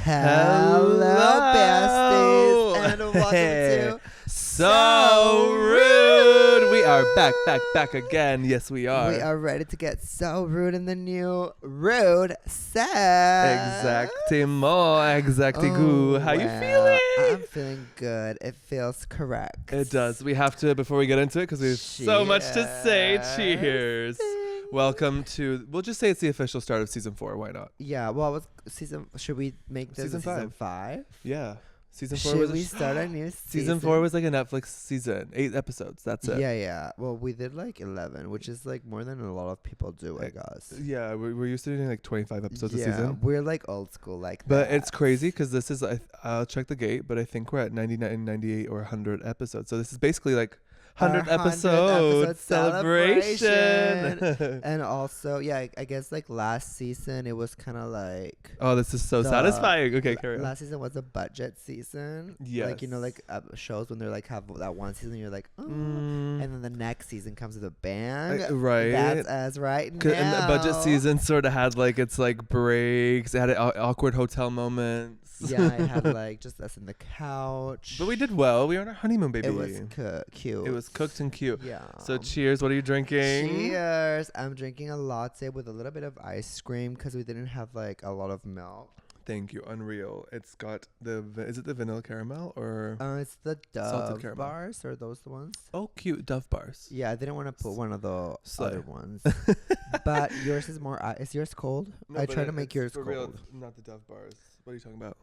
Hello, besties, and welcome to So Rude. We are back again. Yes, we are. We are ready to get so rude in the new Rude Sebb. Exactly. How you feeling? I'm feeling good. It feels correct. It does. We have to, before we get into it, because we have so much to say. Cheers. Welcome to, we'll just say it's the official start of season 4. Why not? Yeah, well, should we make this season 5? Yeah. Season 4 Should we start a new season? Season 4 was like a Netflix season. 8 episodes. That's it. Yeah. Well, we did like 11, which is like more than a lot of people do, I guess. Yeah, we're used to doing like 25 episodes a season. We're like old school like that. But it's crazy because this is, I'll check the gate, but I think we're at 99, 98 or 100 episodes. So this is basically like 100 episode celebration. And also, yeah, I guess like last season it was kind of like, oh, this is so satisfying. Okay, carry on. Last season was a budget season. Yes. Like, you know, like shows when they're like have that one season you're like, oh. And then the next season comes with a bang. Right. That's us right now. And the budget season sort of had like its like breaks. It had awkward hotel moments. Yeah, I had like just us in the couch. But we did well. We were on our honeymoon, baby. It was cute. It was cooked and cute. Yeah. So cheers. What are you drinking? Cheers. I'm drinking a latte with a little bit of ice cream because we didn't have like a lot of milk. Thank you. Unreal. It's got is it the vanilla caramel or? It's the salted Dove caramel. bars. Or those the ones? Oh, cute Dove bars. Yeah, I didn't want to put one of the Slay. other ones. But yours is more. Is yours cold? No, I but try to make yours for cold. real, not the Dove bars. What are you talking about?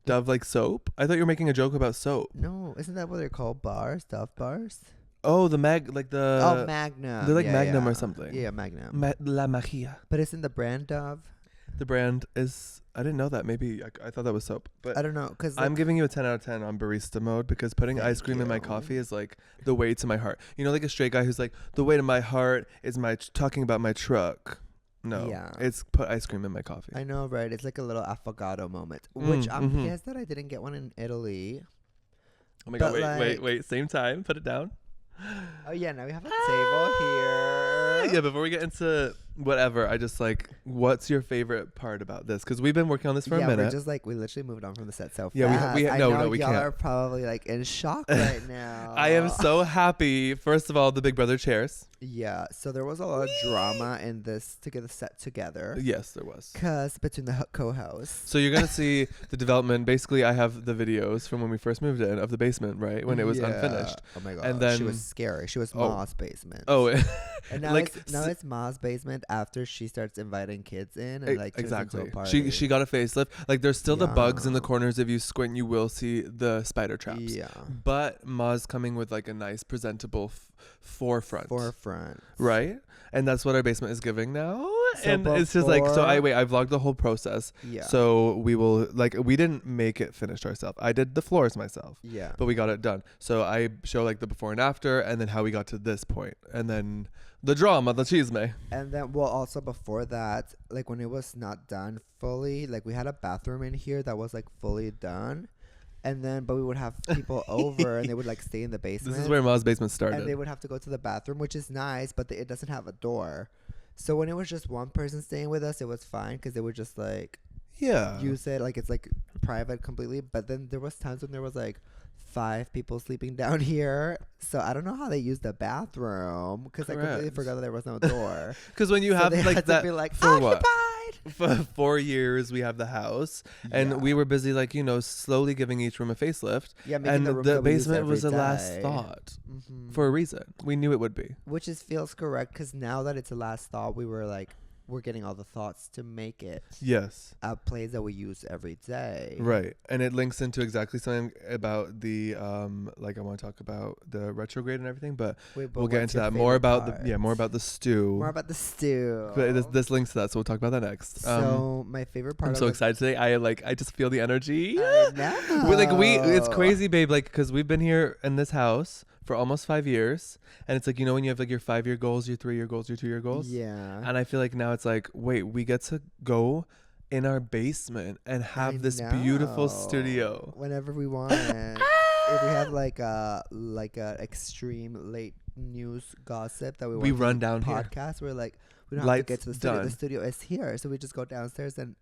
Dove like soap? I thought you were making a joke about soap. No, isn't that what they're called? Bars, Dove bars. Oh, the like the. Magnum. They're like Magnum yeah. or something. Yeah, Magnum. La Magia. But isn't the brand Dove? The brand is. I didn't know that. Maybe I thought that was soap. But I don't know, cause I'm giving you a 10 out of 10 on barista mode because putting ice cream in my coffee is like the way to my heart. You know, like a straight guy who's like, the way to my heart is my talking about my truck. No, it's put ice cream in my coffee. I know, right? It's like a little affogato moment, which I'm pissed that I didn't get one in Italy. Oh my god! Wait! Same time. Put it down. Oh yeah, now we have a table here. Yeah, before we get into whatever, I just like, what's your favorite part about this? Because we've been working on this for a minute. We're just like, we literally moved on from the set so fast. Yeah, we y'all can't. Are probably like in shock right now. I am so happy. First of all, the Big Brother chairs. Yeah, so there was a lot of drama in this to get the set together. Yes, there was. Because between the co-hosts. So you're going to see the development. Basically, I have the videos from when we first moved in of the basement, right? When it was unfinished. Oh my god. And then she was scary. She was Ma's basement. Oh. And now, like, it's Ma's basement after she starts inviting kids in and like exactly. She got a facelift. Like there's still the bugs in the corners. If you squint, you will see the spider traps. Yeah. But Ma's coming with like a nice presentable forefront. Right? And that's what our basement is giving now. So and it's just like, so I vlogged the whole process. Yeah. So we will, like, we didn't make it finished ourselves. I did the floors myself. Yeah. But we got it done. So I show like the before and after and then how we got to this point. And then the drama, the chisme. And then, well, also before that, like when it was not done fully, like we had a bathroom in here that was like fully done. And then, but we would have people over and they would like stay in the basement. This is where Ma's basement started. And they would have to go to the bathroom, which is nice, but it doesn't have a door. So when it was just one person staying with us, it was fine because they would just like use it. Like it's like private completely. But then there was times when there was like 5 people sleeping down here. So I don't know how they used the bathroom because I completely forgot that there was no door. Because when you have like that, to be like, for occupied. For 4 years we have the house and we were busy like, you know, slowly giving each room a facelift. Yeah, and the basement was the last thought for a reason. We knew it would be. Which feels correct because now that it's a last thought, we were like, we're getting all the thoughts to make it a place that we use every day. Right. And it links into exactly something about the like I want to talk about the retrograde and everything, but we'll get into that. More about the stew. But this links to that, so we'll talk about that next. So my favorite part I'm so excited today. I just feel the energy. I know. It's crazy, babe, like cuz we've been here in this house for almost 5 years, and it's like, you know, when you have like your 5-year goals, your 3-year goals, your 2-year goals, and I feel like now it's like, wait, we get to go in our basement and have this beautiful studio whenever we want. If we have like a extreme late news gossip that we run down podcast, here. we're like, we don't have to get to the studio. The studio is here, so we just go downstairs and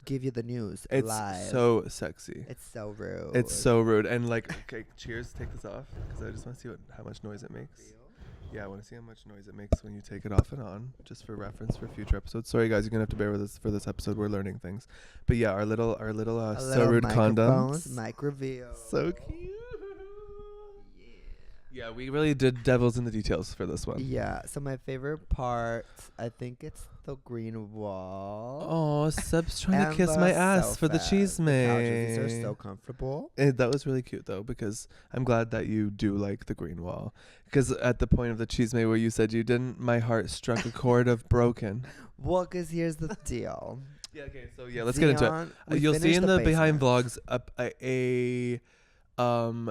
give you the news it's live. So sexy. It's so rude. It's so rude. And like, okay, cheers. Take this off because I just want to see how much noise it makes. Yeah, I want to see how much noise it makes when you take it off and on, just for reference for future episodes. Sorry, guys, you're gonna have to bear with us for this episode. We're learning things, but yeah, our little so rude condoms. Mic reveal. So cute. Yeah, we really did devils in the details for this one. Yeah, so my favorite part, I think it's the green wall. Oh, Seb's trying to kiss my ass for the cheese mate. These are so comfortable. That was really cute though, because I'm glad that you do like the green wall. Because at the point of the cheese mate where you said you didn't, my heart struck a chord of broken. Well, because here's the deal. Yeah, okay, so yeah, let's get into it. You'll see in the behind vlogs a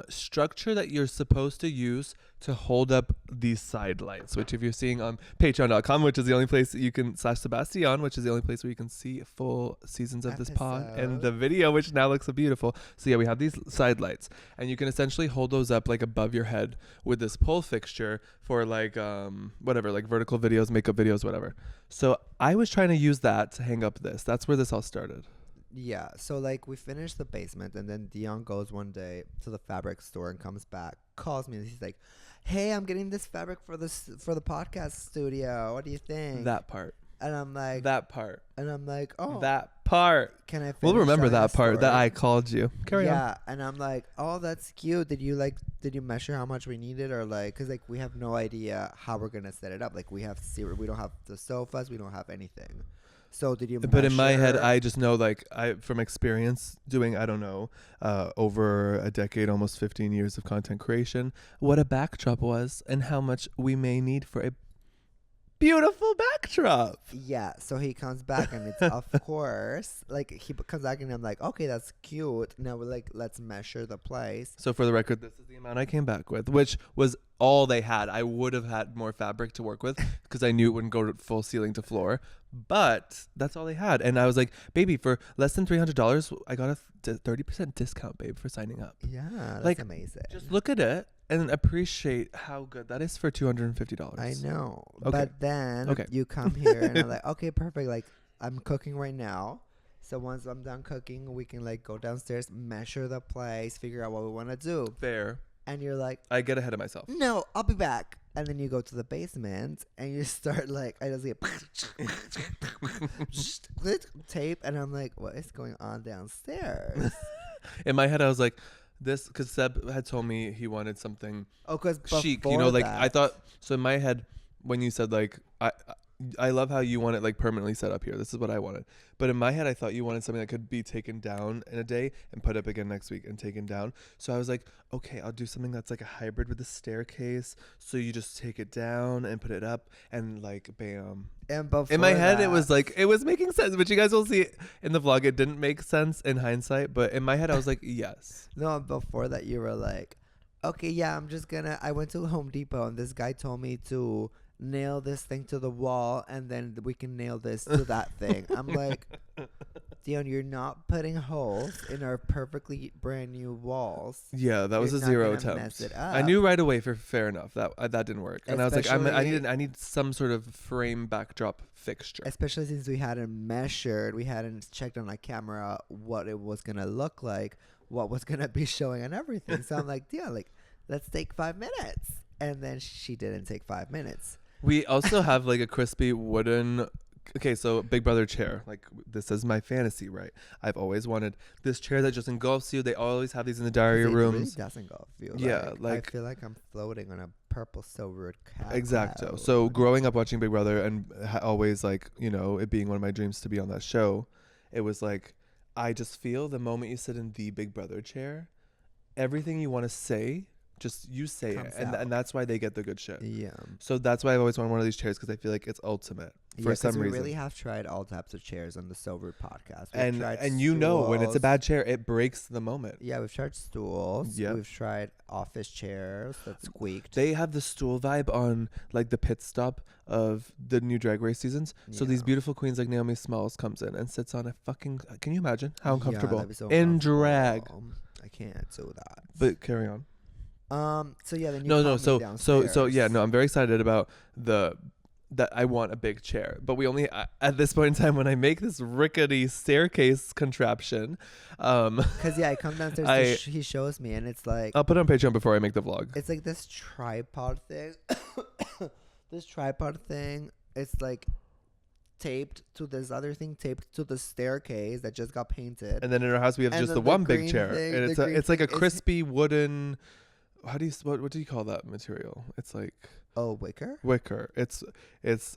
structure that you're supposed to use to hold up these side lights, which if you're seeing on patreon.com, which is the only place that you can /Sebastian, which is the only place where you can see full seasons of this pod and the video, which now looks so beautiful. So yeah, we have these side lights and you can essentially hold those up like above your head with this pole fixture for like whatever, like vertical videos, makeup videos, whatever. So I was trying to use that to hang up this. That's where this all started. Yeah, so like we finished the basement and then Dion goes one day to the fabric store and comes back, calls me and he's like, hey, I'm getting this fabric for the podcast studio. What do you think? That part. And I'm like, that part. And I'm like, oh, that part. Can I finish? We'll remember that part that I called you. Carry on. Yeah, and I'm like, oh, that's cute. Did you measure how much we needed, or like, cause like we have no idea how we're gonna set it up. Like we don't have the sofas, we don't have anything. So did you measure? But in my head, I just know, like, from experience doing, I don't know, over a decade, almost 15 years of content creation, what a backdrop was and how much we may need for a beautiful backdrop. Yeah, so he comes back and it's of course, like he comes back and I'm like, okay, that's cute. Now we're like, let's measure the place. So for the record, this is the amount I came back with, which was all they had. I would have had more fabric to work with because I knew it wouldn't go to full ceiling to floor, but that's all they had. And I was like, baby, for less than $300, I got a 30% discount, babe, for signing up. Yeah, that's like, amazing. Just look at it and appreciate how good that is for $250. I know. Okay. But then you come here and I'm like, okay, perfect. Like I'm cooking right now. So once I'm done cooking, we can like go downstairs, measure the place, figure out what we want to do. Fair. And you're like, I get ahead of myself. No, I'll be back. And then you go to the basement and you start like, I just get tape. And I'm like, what is going on downstairs? In my head, I was like, this, because Seb had told me he wanted something chic, you know, like I thought. So in my head, when you said like, I love how you want it like permanently set up here. This is what I wanted. But in my head, I thought you wanted something that could be taken down in a day and put up again next week and taken down. So I was like, okay, I'll do something that's like a hybrid with a staircase. So you just take it down and put it up and like, bam. And before in my head, it was like, it was making sense. But you guys will see in the vlog, it didn't make sense in hindsight. But in my head, I was like, yes. No, before that, you were like, okay, yeah, I went to Home Depot and this guy told me to nail this thing to the wall and then we can nail this to that thing. I'm like, Dion, you're not putting holes in our perfectly brand new walls. Yeah, that was a zero attempt. I knew right away fair enough that didn't work. And I was like, I need some sort of frame backdrop fixture. Especially since we hadn't measured, we hadn't checked on a camera what it was gonna look like, what was gonna be showing and everything. So I'm like, Dion, like, let's take 5 minutes. And then she didn't take 5 minutes. We also have like a crispy wooden, okay, so Big Brother chair. Like this is my fantasy, right? I've always wanted this chair that just engulfs you. They always have these in the diary rooms. It really does engulf you. Yeah, like I feel like I'm floating on a purple so rude cloud. Exacto. So growing up watching Big Brother and always like, you know, it being one of my dreams to be on that show, it was like, I just feel the moment you sit in the Big Brother chair, everything you want to say, just you say it, and that's why they get the good shit. Yeah. So that's why I've always wanted one of these chairs, because I feel like it's ultimate for some reason. We really have tried all types of chairs on the So Rude podcast. And you know, when it's a bad chair, it breaks the moment. Yeah, we've tried stools. Yep. We've tried office chairs that squeaked. They have the stool vibe on like the pit stop of the new Drag Race seasons. Yeah. So these beautiful queens like Naomi Smalls comes in and sits on a fucking. Can you imagine how uncomfortable? That'd be so in drag? I can't do that. But carry on. So yeah, then you so yeah, no, I'm very excited about the that I want a big chair. But we only at this point in time, when I make this rickety staircase contraption, because I come downstairs, he shows me, and it's like, I'll put it on Patreon before I make the vlog. It's like this tripod thing. It's like taped to this other thing, taped to the staircase that just got painted. And then in our house we have just the one big chair, and it's like a crispy wooden. What do you call that material? It's like wicker. It's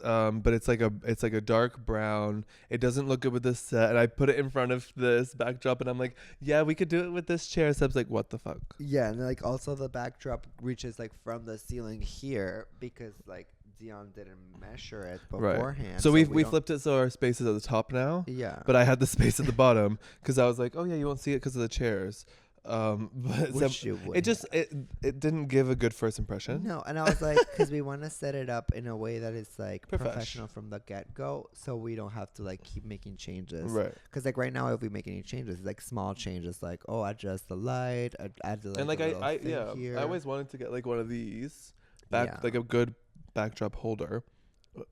but it's like a dark brown. It doesn't look good with this set, and I put it in front of this backdrop, and I'm like, yeah, we could do it with this chair. Seb's like, what the fuck? Yeah, and like also the backdrop reaches like from the ceiling here, because like Dion didn't measure it beforehand. Right. So we flipped it so our space is at the top now. Yeah. But I had the space at the bottom because I was like, oh yeah, you won't see it because of the chairs. But it didn't give a good first impression. No, and I was like, because we want to set it up in a way that is like professional from the get-go, so we don't have to like keep making changes. Right. Because like right now, if we make any changes, it's like small changes, like adjust the light, add the and like I always wanted to get like one of these like a good backdrop holder.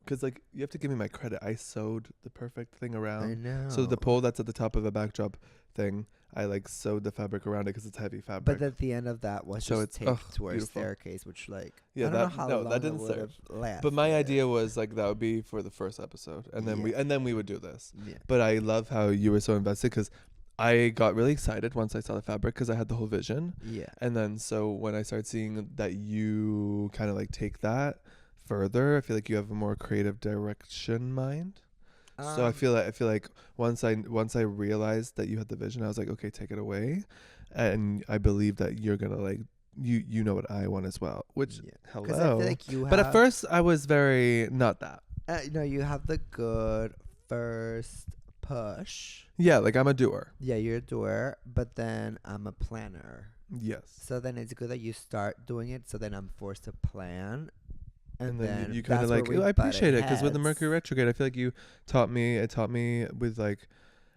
Because like you have to give me my credit. I sewed the perfect thing around. I know. So the pole that's at the top of the backdrop thing, I like sewed the fabric around it because it's heavy fabric. But at the end of that was just taped to our staircase, which like I don't know how long that didn't serve. But my idea was like that would be for the first episode, and then we would do this. Yeah. But I love how you were so invested because I got really excited once I saw the fabric because I had the whole vision. Yeah. And then so when I started seeing that you kind of like take that further, I feel like you have a more creative direction mind. So I feel like once I realized that you had the vision, I was like, okay, take it away, and I believe that you're gonna like you know what I want as well. Which hello, I feel like but at first I was very not that. No, you have the good first push. Yeah, like I'm a doer. Yeah, you're a doer, but then I'm a planner. Yes. So then it's good that you start doing it. So then I'm forced to plan. And then you kind of like, I appreciate it because with the Mercury retrograde, I feel like it taught me with like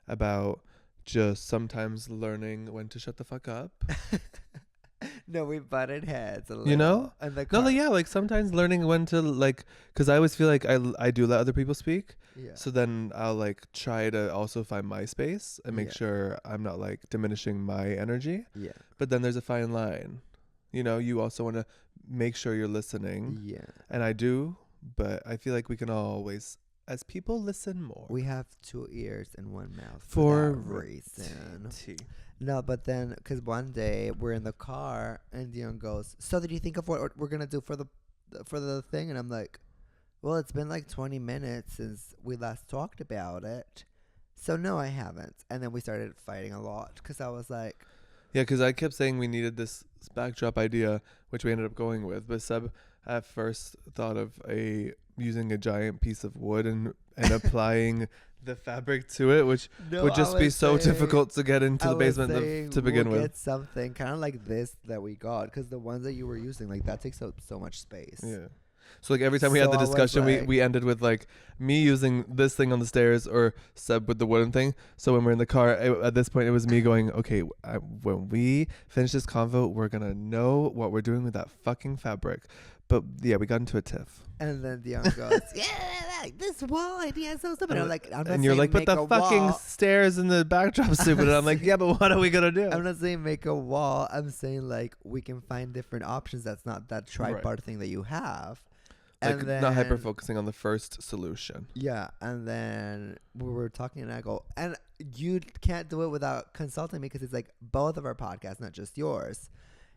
about just sometimes learning when to shut the fuck up. No, we butted heads. You know? Like sometimes learning when to like, because I always feel like I do let other people speak. Yeah. So then I'll like try to also find my space and make sure I'm not like diminishing my energy. Yeah. But then there's a fine line. You know, you also want to make sure you're listening. Yeah. And I do, but I feel like we can always, as people, listen more. We have 2 ears and 1 mouth for that reason. No, but then, because one day we're in the car and Dion goes, so did you think of what we're going to do for the thing? And I'm like, well, it's been like 20 minutes since we last talked about it. So no, I haven't. And then we started fighting a lot because I was like, yeah, because I kept saying we needed this backdrop idea, which we ended up going with. But Seb at first thought of using a giant piece of wood and applying the fabric to it, which would just be so difficult to get into the basement to begin with. Get something kind of like this that we got, because the ones that you were using, like that takes up so much space. Yeah. So like every time we had the discussion, we ended with like me using this thing on the stairs or Seb with the wooden thing. So when we're in the car, at this point, it was me going, okay, when we finish this convo, we're going to know what we're doing with that fucking fabric. But yeah, we got into a tiff. And then Dion goes, yeah, like this wall idea is so stupid. And I'm like, and you're like, but the fucking stairs in the backdrop stupid. And I'm like, yeah, but what are we going to do? I'm not saying make a wall. I'm saying like we can find different options. That's not that tripod thing that you have. Like not hyper focusing on the first solution. Yeah, and then we were talking, and I go, and you can't do it without consulting me because it's like both of our podcasts, not just yours.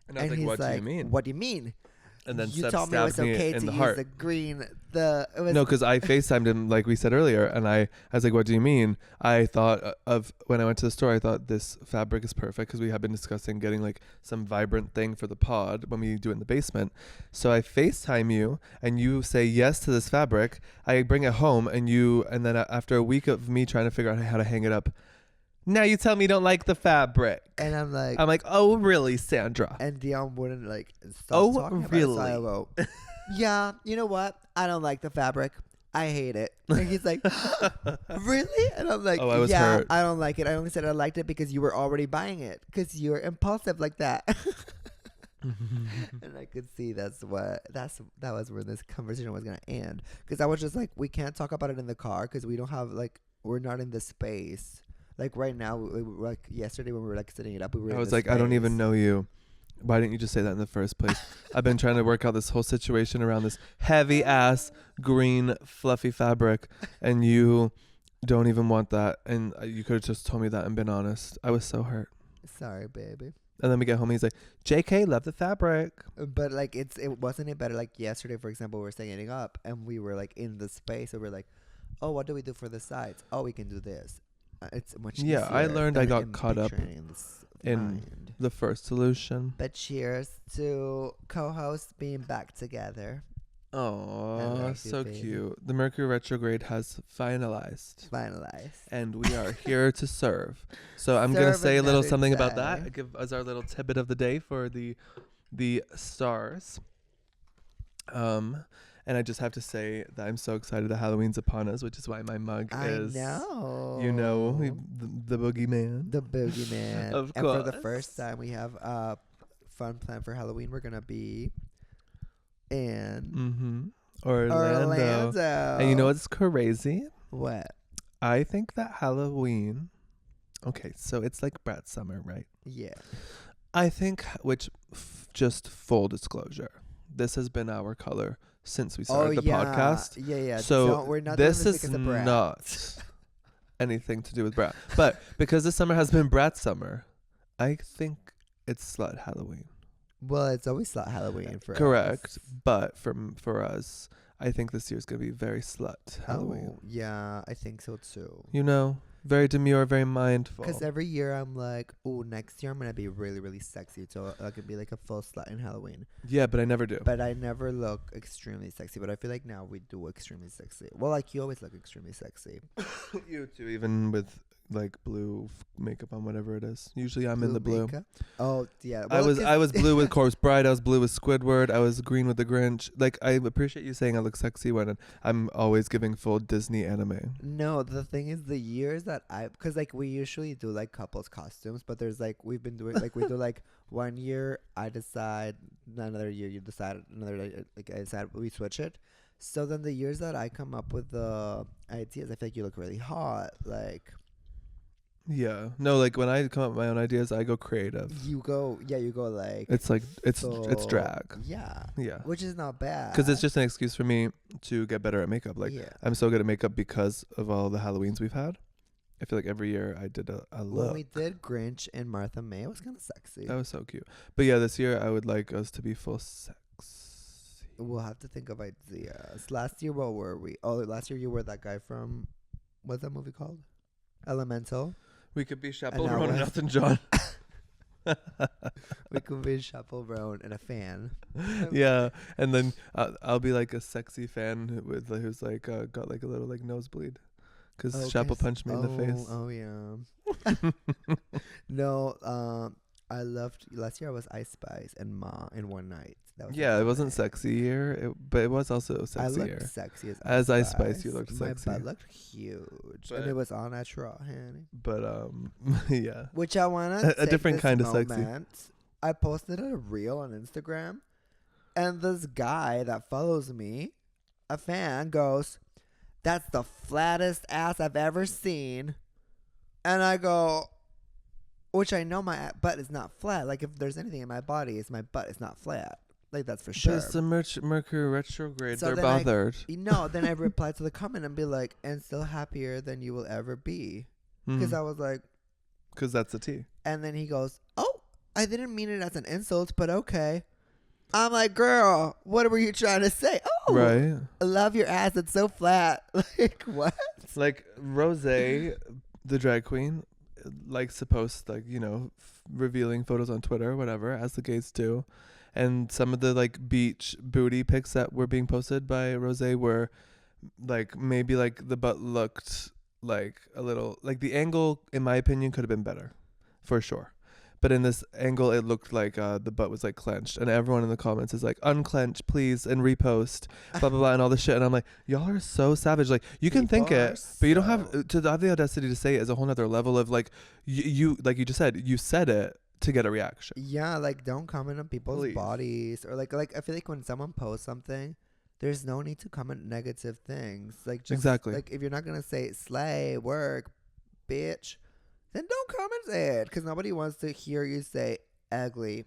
And I was like, what do you mean? What do you mean? And then you Seb told me it was okay to use the green. No, because I FaceTimed him like we said earlier, and I was like, "What do you mean?" I thought of when I went to the store. I thought this fabric is perfect because we have been discussing getting like some vibrant thing for the pod when we do it in the basement. So I FaceTime you, and you say yes to this fabric. I bring it home, and then after a week of me trying to figure out how to hang it up. Now you tell me you don't like the fabric. And I'm like, oh, really, Sandra? And Dion wouldn't stop talking about it. So I go, yeah, you know what? I don't like the fabric. I hate it. And he's like, really? And I'm like, I was hurt. I don't like it. I only said I liked it because you were already buying it because you're impulsive like that. And I could see that was where this conversation was gonna end, because I was just like, we can't talk about it in the car because we don't have we're not in the space. Like right now, like yesterday when we were like setting it up, we were. I was like, I don't even know you. Why didn't you just say that in the first place? I've been trying to work out this whole situation around this heavy ass green fluffy fabric, and you don't even want that. And you could have just told me that and been honest. I was so hurt. Sorry, baby. And then we get home and he's like, JK, love the fabric. But like it wasn't it better, like yesterday, for example, we were setting up and we were like in the space, and we're like, oh, what do we do for the sides? Oh, we can do this. It's much easier. Yeah, I learned I got caught up in the first solution. But cheers to co-hosts being back together. Oh, so cute. The Mercury retrograde has finalized. And we are here to serve. So I'm going to say a little something about that. I give us our little tidbit of the day for the stars. And I just have to say that I'm so excited that Halloween's upon us, which is why my mug is, the boogeyman. The boogeyman. Of course. And for the first time, we have a fun plan for Halloween. We're going to be in Orlando. And you know what's crazy? What? I think that Halloween... Okay, so it's like brat summer, right? Yeah. I think, just full disclosure, this has been our color since we started the podcast. Yeah. So we're not this is not anything to do with brat. But because this summer has been brat summer, I think it's slut Halloween. Well, it's always slut Halloween for us. Correct. But for us, I think this year's going to be very slut Halloween. Oh, yeah, I think so too. You know? Very demure, very mindful. Because every year I'm like, oh, next year I'm going to be really, really sexy. So I could be like a full slut in Halloween. Yeah, but I never do. But I never look extremely sexy. But I feel like now we do extremely sexy. Well, like you always look extremely sexy. You too, even with like blue makeup on, whatever it is. Usually I'm in the blue. Makeup? Oh, yeah. Well, I was blue with Corpse Bride. I was blue with Squidward. I was green with the Grinch. Like, I appreciate you saying I look sexy when I'm always giving full Disney anime. No, the thing is, the years that because like we usually do like couples costumes, but there's like we've been doing like we do like 1 year I decide, another year you decide, another like I decide, we switch it. So then the years that I come up with the ideas, I feel like you look really hot, like. Yeah. No, like when I come up with my own ideas, I go creative. You go like. It's like, it's drag. Yeah. Yeah. Which is not bad. Because it's just an excuse for me to get better at makeup. Like, I'm so good at makeup because of all the Halloweens we've had. I feel like every year I did a look. When we did Grinch and Martha May, it was kind of sexy. That was so cute. But yeah, this year I would like us to be full sex. We'll have to think of ideas. Last year, what were we? Oh, last year you were that guy from, what's that movie called? Elemental. We could be Chaperone and Elton John. We could be Chaperone and a fan. Yeah, and then I'll be like a sexy fan who's like got like a little like nosebleed because Chappell punched me in the face. Oh yeah. No, I loved last year. I was Ice Spice and Ma in one night. That was it wasn't sexy year, but it was also sexy. I looked sexy as Ice Spice. You looked sexy. My butt looked huge, and it was all natural, honey. But yeah. Which I wanna a different kind of sexy. I posted a reel on Instagram, and this guy that follows me, a fan, goes, "That's the flattest ass I've ever seen," and I go. Which I know my butt is not flat. Like, if there's anything in my body, it's my butt is not flat. Like, that's for sure. But it's the Mercury retrograde. So they're bothered. Then I replied to the comment and be like, and still happier than you will ever be. Because I was like. Because that's the tea. And then he goes, oh, I didn't mean it as an insult, but okay. I'm like, girl, what were you trying to say? Oh, right. I love your ass. It's so flat. Like, what? Like, Rosé, the drag queen, likes to post like, you know, revealing photos on Twitter or whatever, as the gays do, and some of the like beach booty pics that were being posted by Rosé were like, maybe like the butt looked like a little, like the angle in my opinion could have been better for sure, but in this angle it looked like the butt was like clenched, and everyone in the comments is like, unclench please and repost blah blah blah and all this shit, and I'm like, y'all are so savage. Like, you can think it, but you don't have to have the audacity to say it as a whole nother level of like, you like you just said, you said it to get a reaction. Yeah, like don't comment on people's bodies or like I feel like when someone posts something, there's no need to comment negative things. Like just exactly. Like if you're not gonna say slay, work, bitch, then don't comment it because nobody wants to hear you say ugly.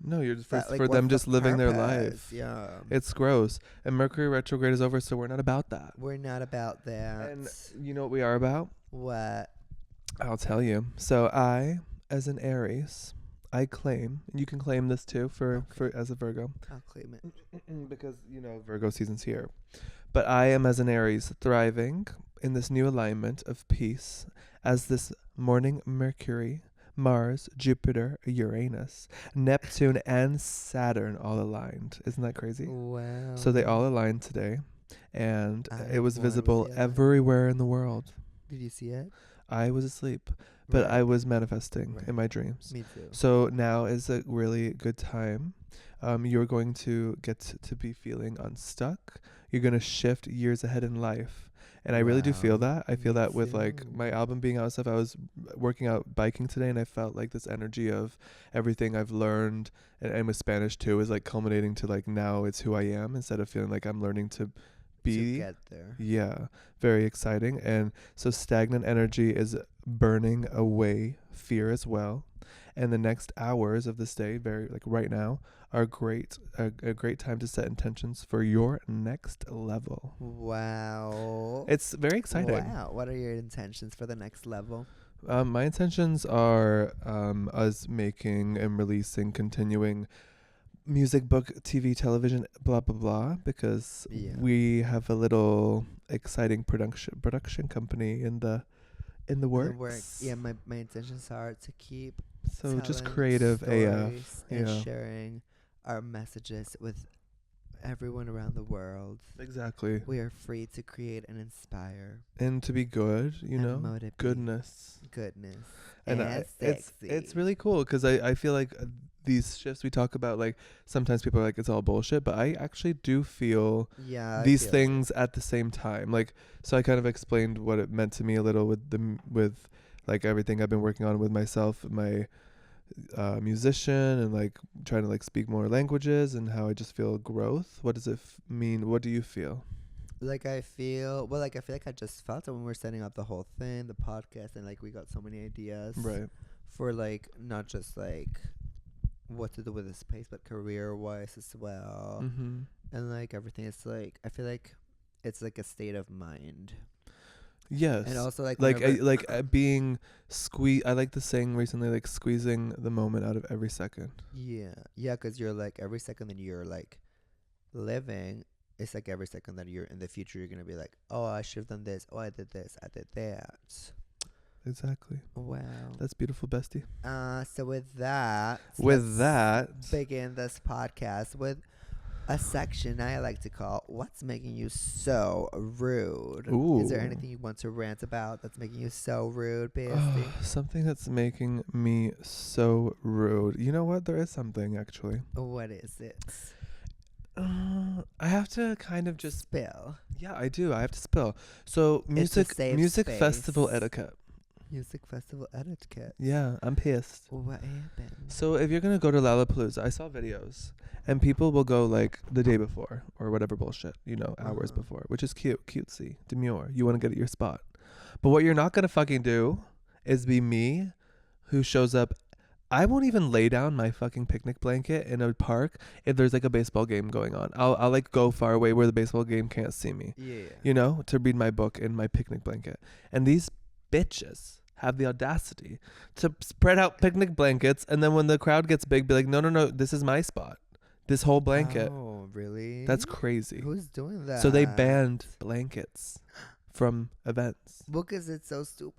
No, you're just for them just living their life. Yeah. It's gross. And Mercury retrograde is over, so we're not about that. We're not about that. And you know what we are about? What? I'll tell you. So I, as an Aries, I claim, and you can claim this too for as a Virgo. I'll claim it. Because, you know, Virgo season's here. But I am, as an Aries, thriving in this new alignment of peace as this morning Mercury, Mars, Jupiter, Uranus, Neptune, and Saturn all aligned. Isn't that crazy? Wow. So they all aligned today, and it was visible everywhere in the world. Did you see it? I was asleep, but I was manifesting in my dreams. Me too. So now is a really good time. You're going to get to be feeling unstuck. You're going to shift years ahead in life. And I really do feel that. I feel that with like my album being out and stuff. I was working out biking today and I felt like this energy of everything I've learned and with Spanish too is like culminating to like now it's who I am instead of feeling like I'm learning to be. To get there. Yeah. Very exciting. And so stagnant energy is burning away fear as well. And the next hours of this day, very like right now, are great. A great time to set intentions for your next level. Wow. It's very exciting. Wow. What are your intentions for the next level? My intentions are us making and releasing, continuing music, book, TV, television, blah, blah, blah, because we have a little exciting production company in the works. Yeah, my intentions are to keep just creative AF and sharing our messages with everyone around the world. Exactly. We are free to create and inspire and to be good, you know, goodness, and sexy. It's really cool because I feel like these shifts we talk about, like sometimes people are like it's all bullshit, but I actually do feel these things at the same time. Like, so I kind of explained what it meant to me a little with like everything I've been working on with myself, my musician, and like trying to like speak more languages and how I just feel growth. What does it mean? What do you feel? Like I feel like I just felt it when we were setting up the whole thing, the podcast, and like we got so many ideas for like not just like what to do with this space, but career wise as well. And like everything is like I feel like it's like a state of mind. Yes. And also like being squeeze. I like the saying recently, like squeezing the moment out of every second. Yeah, because you're like every second that you're like living, it's like every second that you're in the future, you're gonna be like, oh, I should have done this. Oh, I did this. I did that. Exactly. Wow. That's beautiful, bestie. So with that, begin this podcast with a section I like to call "What's Making You So Rude." Ooh. Is there anything you want to rant about that's making you so rude, bestie? Something that's making me so rude. You know what? There is something actually. What is it? I have to kind of just spill. Yeah, I do. I have to spill. So music festival etiquette. Music festival etiquette. Yeah, I'm pissed. What happened? So if you're gonna go to Lollapalooza, I saw videos, and people will go like the day before or whatever bullshit, you know, hours before, which is cute, cutesy, demure. You want to get at your spot, but what you're not gonna fucking do is be me, who shows up. I won't even lay down my fucking picnic blanket in a park if there's like a baseball game going on. I'll like go far away where the baseball game can't see me. Yeah. You know, to read my book in my picnic blanket. And these bitches have the audacity to spread out picnic blankets, and then when the crowd gets big, be like, no, this is my spot. This whole blanket. Oh, really? That's crazy. Who's doing that? So they banned blankets from events. Well, because it's so stupid.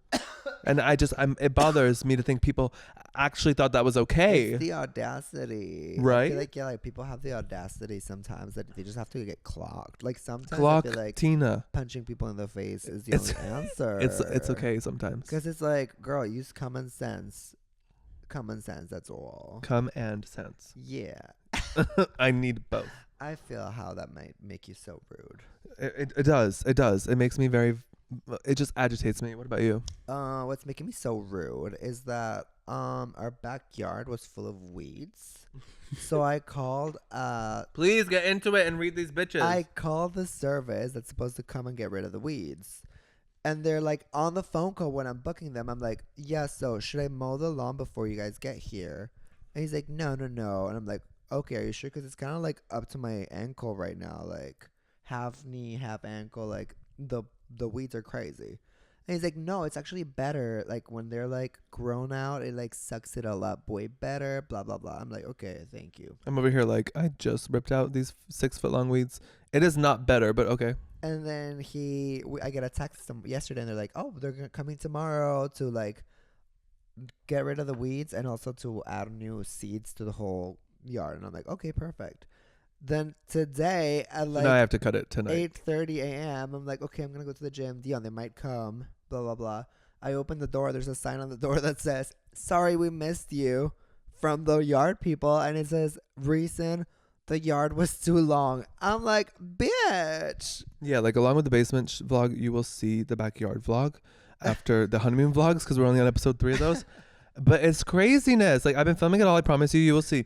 And it bothers me to think people actually thought that was okay. It's the audacity. Right? I feel like people have the audacity sometimes that they just have to get clocked. Like sometimes I feel like Tina. punching people in the face is the only answer. It's okay sometimes. Because it's like, girl, use common sense. Common sense, that's all. Come and sense. Yeah. I need both. I feel how that might make you so rude. It does. It does. It makes me very... It just agitates me. What about you? What's making me so rude is that our backyard was full of weeds. So I called please get into it and read these bitches. I called the service that's supposed to come and get rid of the weeds. And they're like on the phone call when I'm booking them. I'm like, yeah, so should I mow the lawn before you guys get here? And he's like, no. And I'm like, okay, are you sure? Because it's kind of like up to my ankle right now, like half knee, half ankle. Like the weeds are crazy. And he's like, no, it's actually better. Like when they're like grown out, it like sucks it all up way better. Blah blah blah. I'm like, okay, thank you. I'm over here like I just ripped out these 6 foot long weeds. It is not better, but okay. And then I get a text yesterday, and they're like, oh, they're coming tomorrow to like get rid of the weeds and also to add new seeds to the whole yard. And I'm like, okay, perfect. Then today at like now I have to cut it tonight. 8:30 a.m. I'm like, okay, I'm gonna go to the gym. Dion, they might come. Blah blah blah. I open the door. There's a sign on the door that says, "Sorry, we missed you," from the yard people, and it says, "Reason: the yard was too long." I'm like, bitch. Yeah, like along with the basement vlog, you will see the backyard vlog after the honeymoon vlogs because we're only on episode 3 of those. But it's craziness. Like I've been filming it all. I promise you, you will see.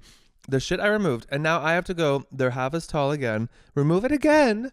The shit I removed, and now I have to go. They're half as tall again. Remove it again.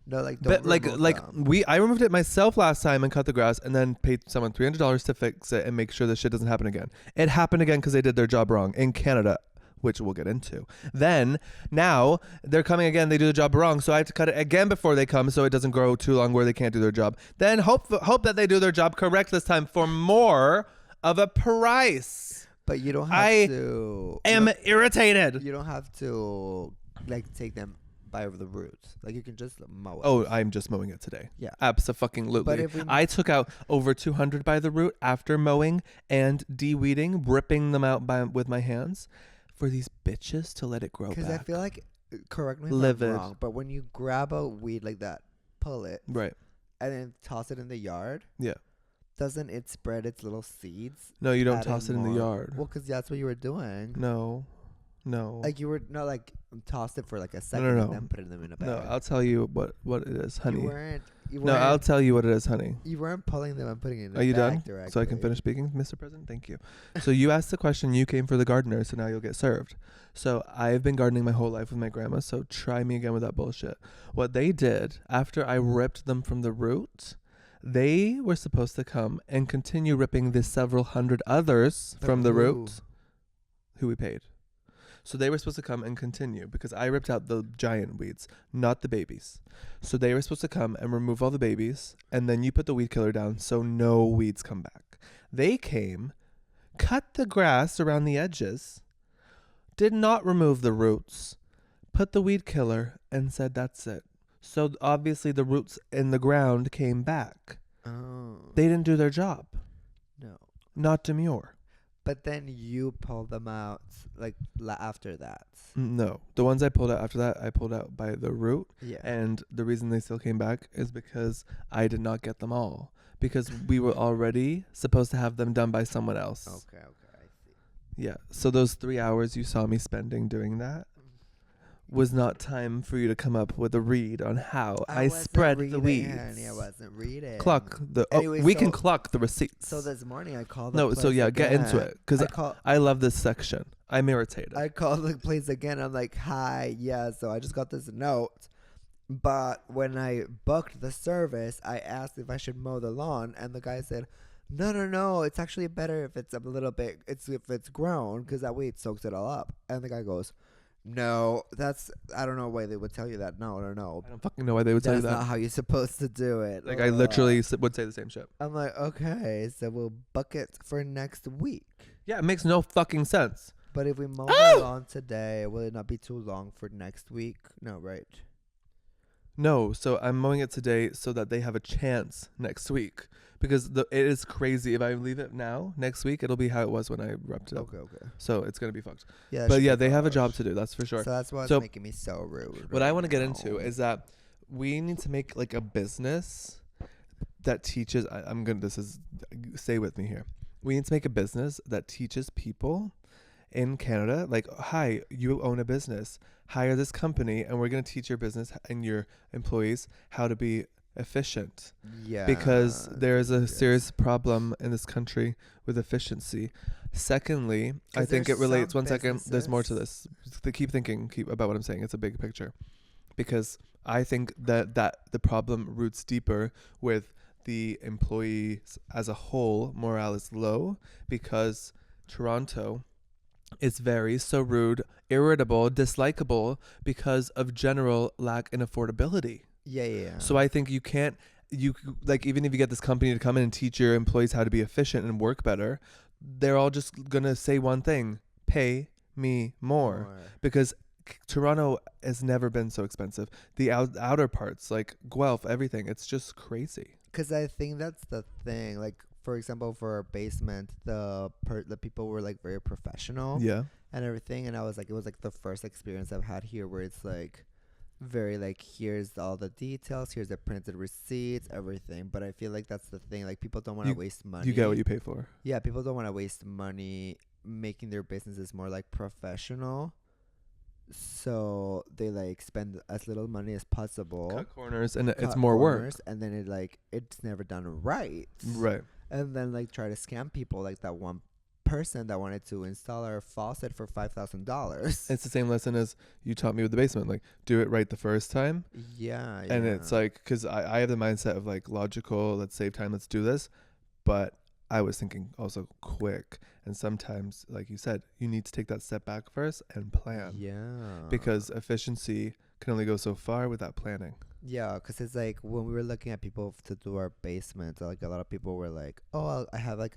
No, like don't. But I removed it myself last time and cut the grass, and then paid someone $300 to fix it and make sure this shit doesn't happen again. It happened again because they did their job wrong in Canada, which we'll get into. Then now they're coming again. They do the job wrong, so I have to cut it again before they come, so it doesn't grow too long where they can't do their job. Then hope that they do their job correct this time for more of a price. But you don't have to. I am irritated. You don't have to like take them by the roots. Like you can just mow it. Oh, I'm just mowing it today. Yeah, absolutely. But if I took out over 200 by the root after mowing and de-weeding, ripping them out with my hands, for these bitches to let it grow back. Because I feel like, correct me if I'm wrong, but when you grab a weed like that, pull it, right, and then toss it in the yard, yeah. Doesn't it spread its little seeds? No, you don't toss it in the yard. Well, because that's what you were doing. No. Like you were like tossed it for like a second and then put it in a bag. No, I'll tell you what it is, honey. You weren't. No, I'll tell you what it is, honey. You weren't pulling them and putting it in a bag. Are you done? Directly. So I can finish speaking, Mr. President? Thank you. So you asked the question, you came for the gardener, so now you'll get served. So I've been gardening my whole life with my grandma, so try me again with that bullshit. What they did, after I ripped them from the root, they were supposed to come and continue ripping the several hundred others from the root who we paid. So they were supposed to come and continue because I ripped out the giant weeds, not the babies. So they were supposed to come and remove all the babies, and then you put the weed killer down so no weeds come back. They came, cut the grass around the edges, did not remove the roots, put the weed killer, and said that's it. So obviously the roots in the ground came back. Oh. They didn't do their job. No. Not demure. But then you pulled them out like after that. No. The ones I pulled out after that, I pulled out by the root. Yeah. And the reason they still came back is because I did not get them all. Because we were already supposed to have them done by someone else. Okay, I see. Yeah. So those 3 hours you saw me spending doing that was not time for you to come up with a read on how I spread the weeds. Honey, I wasn't reading. Cluck the. Anyway, we can cluck the receipts. So this morning I called. Get into it because I love this section. I'm irritated. I called the place again. I'm like, hi, yeah. So I just got this note, but when I booked the service, I asked if I should mow the lawn, and the guy said, no. It's actually better if it's a little bit. If it's grown because that way it soaks it all up. And the guy goes, no, I don't know why they would tell you that. No. I don't fucking know why they would tell you that. That's not how you're supposed to do it. Like, I literally would say the same shit. I'm like, okay, so we'll book it for next week. Yeah, it makes no fucking sense. But if we mow the lawn today, will it not be too long for next week? No, right? No, so I'm mowing it today so that they have a chance next week. Because it is crazy. If I leave it now, next week, it'll be how it was when I wrapped it up. Okay. So it's going to be fucked. Yeah, but yeah, they have a job to do. That's for sure. So that's why it's making me so rude. What I want to get into is that we need to make like a business that teaches. Stay with me here. We need to make a business that teaches people in Canada, like, hi, you own a business. Hire this company, and we're going to teach your business and your employees how to be efficient. Yeah. Because there is a serious problem in this country with efficiency. Secondly, I think it relates. One second, there's more to this. Keep thinking about what I'm saying. It's a big picture, because I think that the problem roots deeper with the employees as a whole. Morale is low because Toronto is so rude, irritable, dislikable because of general lack in affordability. Yeah. So I think you like, even if you get this company to come in and teach your employees how to be efficient and work better, they're all just gonna say one thing: pay me more. Because Toronto has never been so expensive. The outer parts, like Guelph, everything, it's just crazy. Because I think that's the thing. Like, for example, for our basement, the people were like very professional, and everything. And I was like, it was like the first experience I've had here where it's like very like, here's all the details, here's the printed receipts, everything. But I feel like that's the thing. Like, people don't want to waste money. You get what you pay for. Yeah, people don't want to waste money making their businesses more like professional. So they like spend as little money as possible, cut corners, and it's more work, and then it's never done right, and then like try to scam people, like that one person that wanted to install our faucet for $5,000. It's the same lesson as you taught me with the basement. Like, do it right the first time. Yeah. And it's like, because I have the mindset of like logical, let's save time, let's do this. But I was thinking also quick. And sometimes, like you said, you need to take that step back first and plan. Yeah. Because efficiency can only go so far without planning. Yeah, because it's like when we were looking at people to do our basement, like a lot of people were like, oh, I have like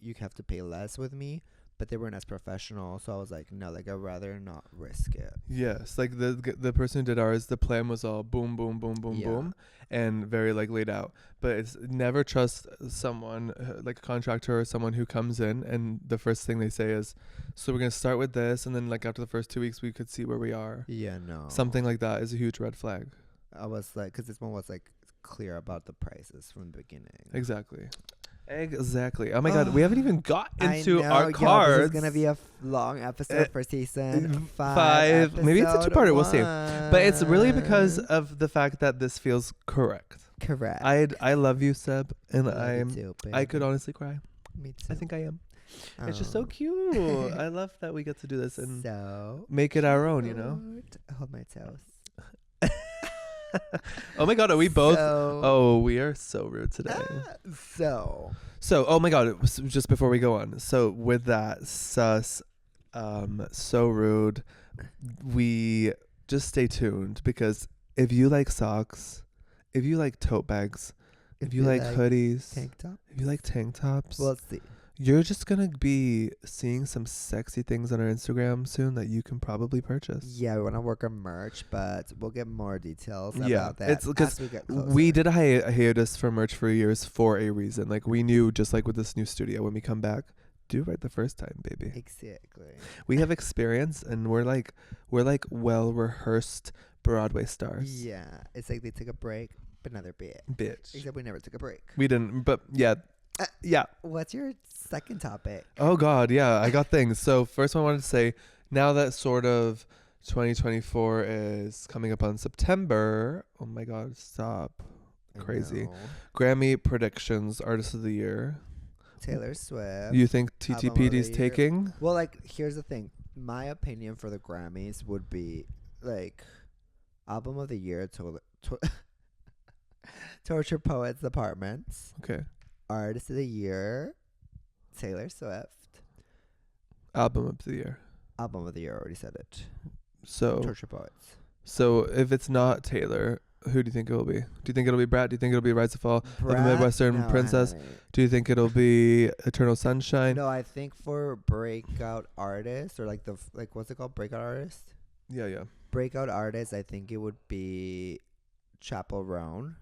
you have to pay less with me. But they weren't as professional, so I was like, no, like I'd rather not risk it. Yes, like the person who did ours, the plan was all boom, boom, boom, boom, boom, and very like laid out. But it's never trust someone like a contractor or someone who comes in and the first thing they say is, so we're gonna start with this, and then like after the first 2 weeks we could see where we are. Yeah, no. Something like that is a huge red flag. I was like, because this one was like clear about the prices from the beginning. Exactly. Oh my god, we haven't even got into our cards. This is gonna be a long episode for season 5. Maybe it's a two-parter. We'll see. But it's really because of the fact that this feels correct. I love you, Seb, and I could honestly cry. Me too. I think I am. It's just so cute. I love that we get to do this and make it our own. You know. Hold my toes. Oh my god, are we both we are so rude today. So oh my god, just before we go on, so with that sus so rude, we just stay tuned, because if you like socks, if you like tote bags, if you like hoodies, if you like tank tops, we'll see. You're just going to be seeing some sexy things on our Instagram soon that you can probably purchase. Yeah, we want to work on merch, but we'll get more details about that. It's because we did a hiatus for merch for years for a reason. Like, we knew, just like with this new studio, when we come back, do it right the first time, baby. Exactly. We have experience, and we're like well-rehearsed Broadway stars. Yeah, it's like they took a break, but another bitch. Except we never took a break. We didn't, but yeah. What's your second topic? Oh God, yeah, I got things. So first one I wanted to say, now that sort of 2024 is coming up on September. Oh my God, stop. Crazy. Grammy predictions, Artist of the Year. Taylor Swift. You think TTPD's taking? Well, like, here's the thing. My opinion for the Grammys would be, like, Album of the Year, Torture Poets Apartments. Okay. Artist of the Year, Taylor Swift. Album of the Year. Album of the Year, already said it. So Torture Poets. So if it's not Taylor, who do you think it will be? Do you think it'll be Brat? Do you think it'll be Rise to Fall? Brat? The Midwestern Princess? Do you think it'll be Eternal Sunshine? No, I think for breakout artists, or like what's it called? Breakout artist? Yeah. Breakout artist, I think it would be Chappell Roan.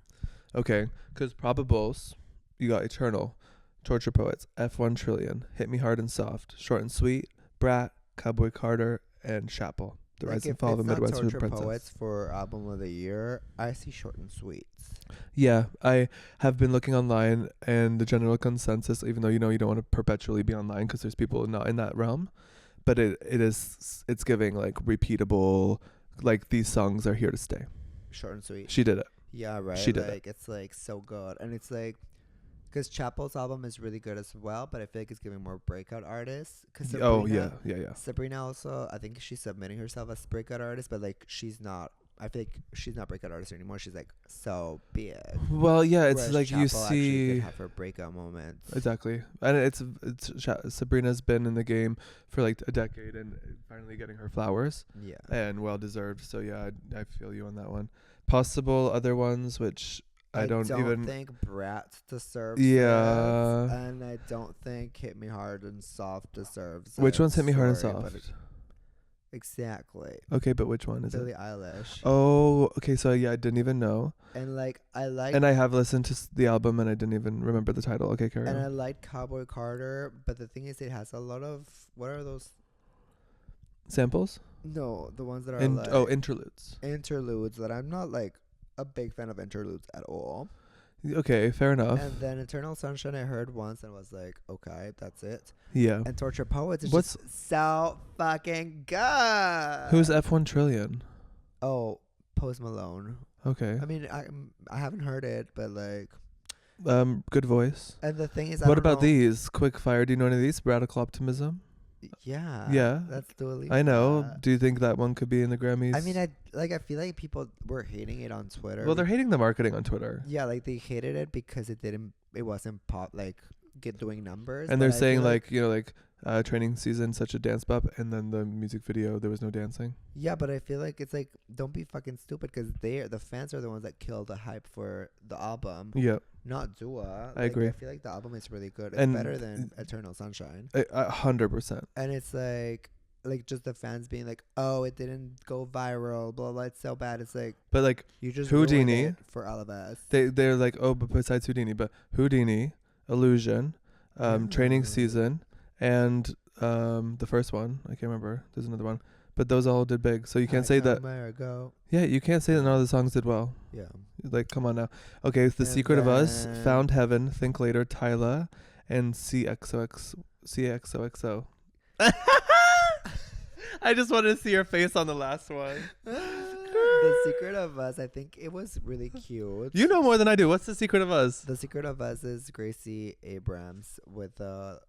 Okay, because Probables, you got Eternal, Torture Poets, F1 Trillion, Hit Me Hard and Soft, Short and Sweet, Brat, Cowboy Carter, and Chappell. The Rise and Fall of the Midwestern Princess. Poets for Album of the Year, I see Short and Sweet. Yeah, I have been looking online, and the general consensus, even though you don't want to perpetually be online because there's people not in that realm, but it's giving like repeatable, like these songs are here to stay. Short and Sweet. She did it. Yeah, right. She did it. It's like so good, and it's like, Because Chapel's album is really good as well, but I feel like it's giving more breakout artists. Cause Sabrina also, I think she's submitting herself as breakout artist, but like she's not. I feel like she's not breakout artist anymore. She's like so big. Well, yeah, it's Whereas like Chapel you see could have her breakout moments. Exactly, and Sabrina's been in the game for like a decade and finally getting her flowers. Yeah, and well deserved. So yeah, I feel you on that one. Possible other ones which I don't even think Brat deserves. Yeah, it, and I don't think Hit Me Hard and Soft deserves. Which one's Hit Me Hard and Sorry, Soft? Exactly. Okay, but which one is Billie it? Eilish. Oh, okay. So yeah, I didn't even know. And like I like. And I have listened to the album, and I didn't even remember the title. Okay, carry on. And I like Cowboy Carter, but the thing is, it has a lot of what are those samples? No, the ones that are like interludes. Interludes that I'm not like a big fan of interludes at all. Okay, fair enough. And then Eternal Sunshine I heard once and was like, okay, that's it. Yeah. And Torture Poets is just so fucking good. Who's F1 Trillion? Oh, Post Malone. Okay. I mean, I haven't heard it, but like. Good voice. And the thing is, what about these? Quick fire. Do you know any of these? Radical Optimism. Yeah. Yeah. That's Dua Lipa. I know. Do you think that one could be in the Grammys? I mean, I feel like people were hating it on Twitter. Well, they're hating the marketing on Twitter. Yeah, like they hated it because it wasn't pop like doing numbers. And they're saying like training season such a dance bop, and then the music video there was no dancing. Yeah, but I feel like it's like don't be fucking stupid because the fans are the ones that killed the hype for the album. Yeah. Not Dua. I agree. I feel like the album is really good. It's better than Eternal Sunshine. 100%. And it's like just the fans being like, oh, it didn't go viral, blah blah. It's so bad. It's like, but like you just Houdini it for all of us. They're like, oh, but besides Houdini, Illusion, Training Season, and the first one I can't remember. There's another one, but those all did big. So you can't say that. Yeah, you can't say that none of the songs did well. Yeah. Like, come on now. Okay, The Secret of Us, Found Heaven, Think Later, Tyla, and CXOXO. I just wanted to see your face on the last one. The Secret of Us, I think it was really cute. You know more than I do. What's The Secret of Us? The Secret of Us is Gracie Abrams with the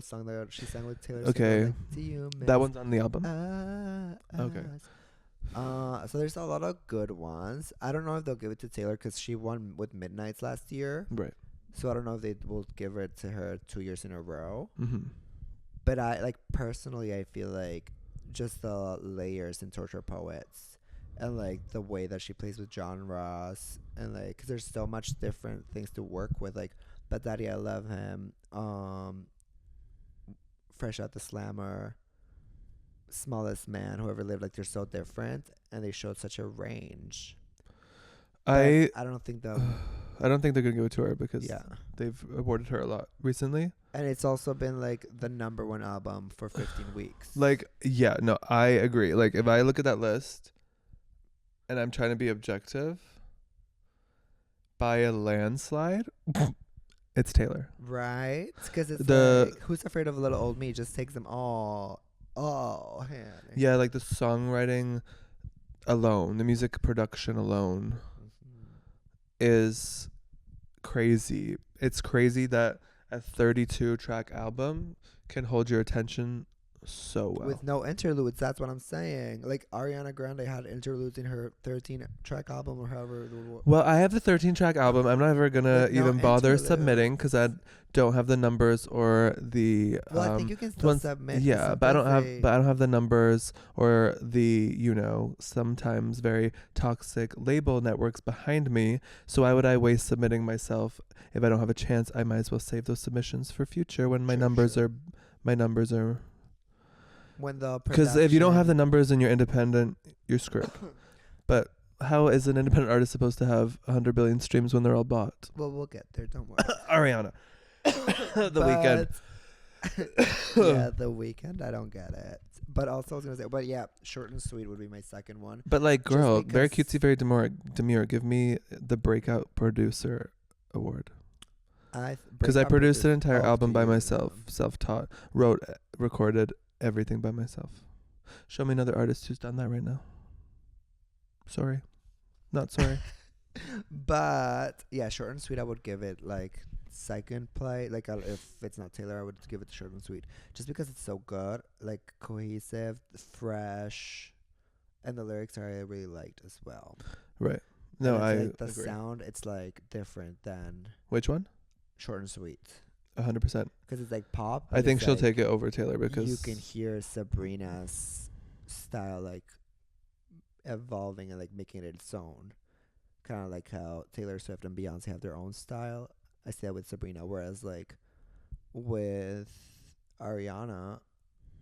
song that she sang with Taylor Swift. Okay. Like, that one's on the album. Okay. So there's a lot of good ones. I don't know if they'll give it to Taylor because she won with Midnights last year. Right. So I don't know if they will give it to her 2 years in a row. Mm-hmm. But personally, I feel like just the layers in Torture Poets and like the way that she plays with John Ross and like because there's so much different things to work with, like But Daddy I Love Him, Fresh Out the Slammer, Smallest Man, Whoever Lived, like they're so different and they showed such a range. I don't think they're gonna give it to her because they've awarded her a lot recently. And it's also been like the #1 album for 15 weeks. Like, yeah, no, I agree. Like if I look at that list and I'm trying to be objective, by a landslide, it's Taylor. Right? Because it's like, Who's Afraid of Little Old Me just takes them all. Oh, yeah, like the songwriting alone, the music production alone is crazy. It's crazy that a 32-track album can hold your attention so well. With no interludes, that's what I'm saying. Like Ariana Grande had interludes in her 13-track album or however. Well, I have the 13-track album. I'm never gonna even bother submitting because I don't have the numbers or the. Well, I think you can still submit. Yeah, but I don't have the numbers or the sometimes very toxic label networks behind me. So why would I waste submitting myself if I don't have a chance? I might as well save those submissions for future when my numbers are. When the because if you don't have the numbers and you're independent, you're screwed. But how is an independent artist supposed to have 100 billion streams when they're all bought? Well, we'll get there. Don't worry. Ariana. The Weeknd. Yeah, The Weeknd. I don't get it. But also I was gonna say, but yeah, Short and Sweet would be my second one. But like, girl, very cutesy, very demure. Give me the Breakout Producer Award. Because I produced an entire album by myself, self-taught, wrote, recorded everything by myself. Show me another artist who's done that right now. Sorry. Not sorry. But yeah, Short and Sweet, I would give it like second play. Like if it's not Taylor, I would give it to Short and Sweet, just because it's so good, like cohesive, fresh, and the lyrics I really liked as well. Right. No, I like the agree. sound, it's like different than which one? Short and Sweet. 100%. Because it's like pop. I think she'll take it over Taylor because you can hear Sabrina's style like evolving and like making it its own. Kind of like how Taylor Swift and Beyonce have their own style. I say that with Sabrina, whereas like with Ariana,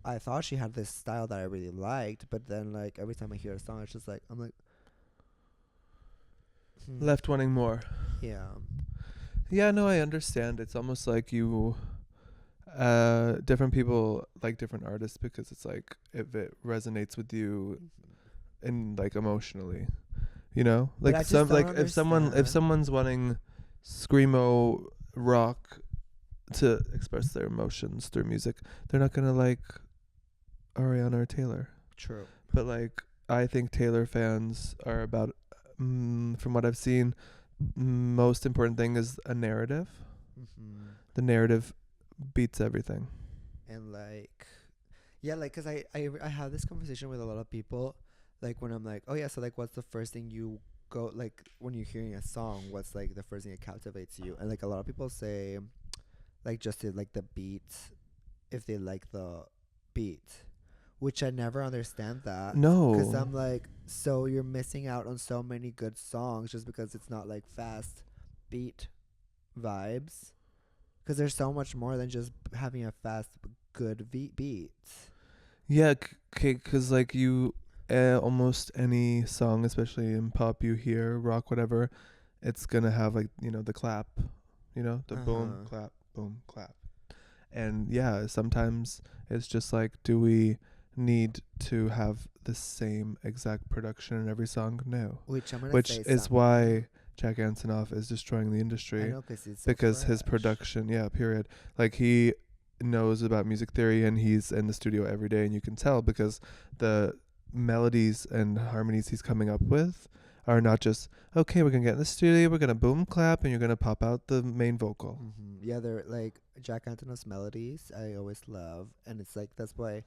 I thought she had this style that I really liked, but then like every time I hear a song, it's just like I'm like left wanting more. Yeah. Yeah, no, I understand. It's almost like you different people like different artists because it's like if it resonates with you and like emotionally, you know, like some like if someone's wanting screamo rock to express their emotions through music, they're not gonna like Ariana or Taylor. True. But like I think Taylor fans are about from what I've seen, most important thing is a narrative. The narrative beats everything. And like yeah, like because I have this conversation with a lot of people, like when I'm like, oh yeah, so like what's the first thing you go like when you're hearing a song, what's like the first thing that captivates you? And like a lot of people say like just to like the beat, if they like the beat, which I never understand that. No, because I'm like, so you're missing out on so many good songs just because it's not like fast beat vibes. Because there's so much more than just having a fast, good beat. Yeah, because like you, almost any song, especially in pop, you hear rock, whatever, it's gonna have like the clap, the boom, clap, and yeah, sometimes it's just like, do we need to have the same exact production in every song? No, which is why Jack Antonoff is destroying the industry. I know, because his production, period. Like he knows about music theory and he's in the studio every day, and you can tell because the melodies and harmonies he's coming up with are not just, okay, we're gonna get in the studio, we're gonna boom clap, and you're gonna pop out the main vocal. Yeah, they're like Jack Antonoff's melodies I always love, and it's like that's why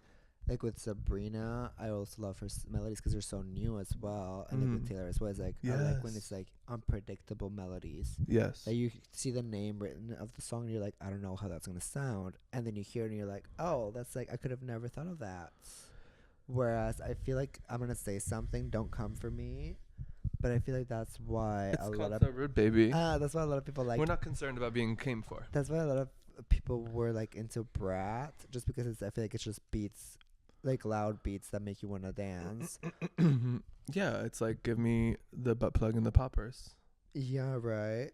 like with Sabrina, I also love her melodies because they're so new as well. And like with Taylor as well, it's like I like when it's like unpredictable melodies. Yes. That you see the name written of the song and you're like, I don't know how that's gonna sound, and then you hear it and you're like, oh, that's like I could have never thought of that. Whereas I feel like I'm gonna say something, don't come for me, but I feel like that's why it's called So Rude, baby. That's why a lot of people like. We're not concerned about being came for. That's why a lot of people were like into Brat, just because I feel like it's just beats. Like loud beats that make you want to dance. Yeah, it's like give me the butt plug and the poppers. Yeah, right.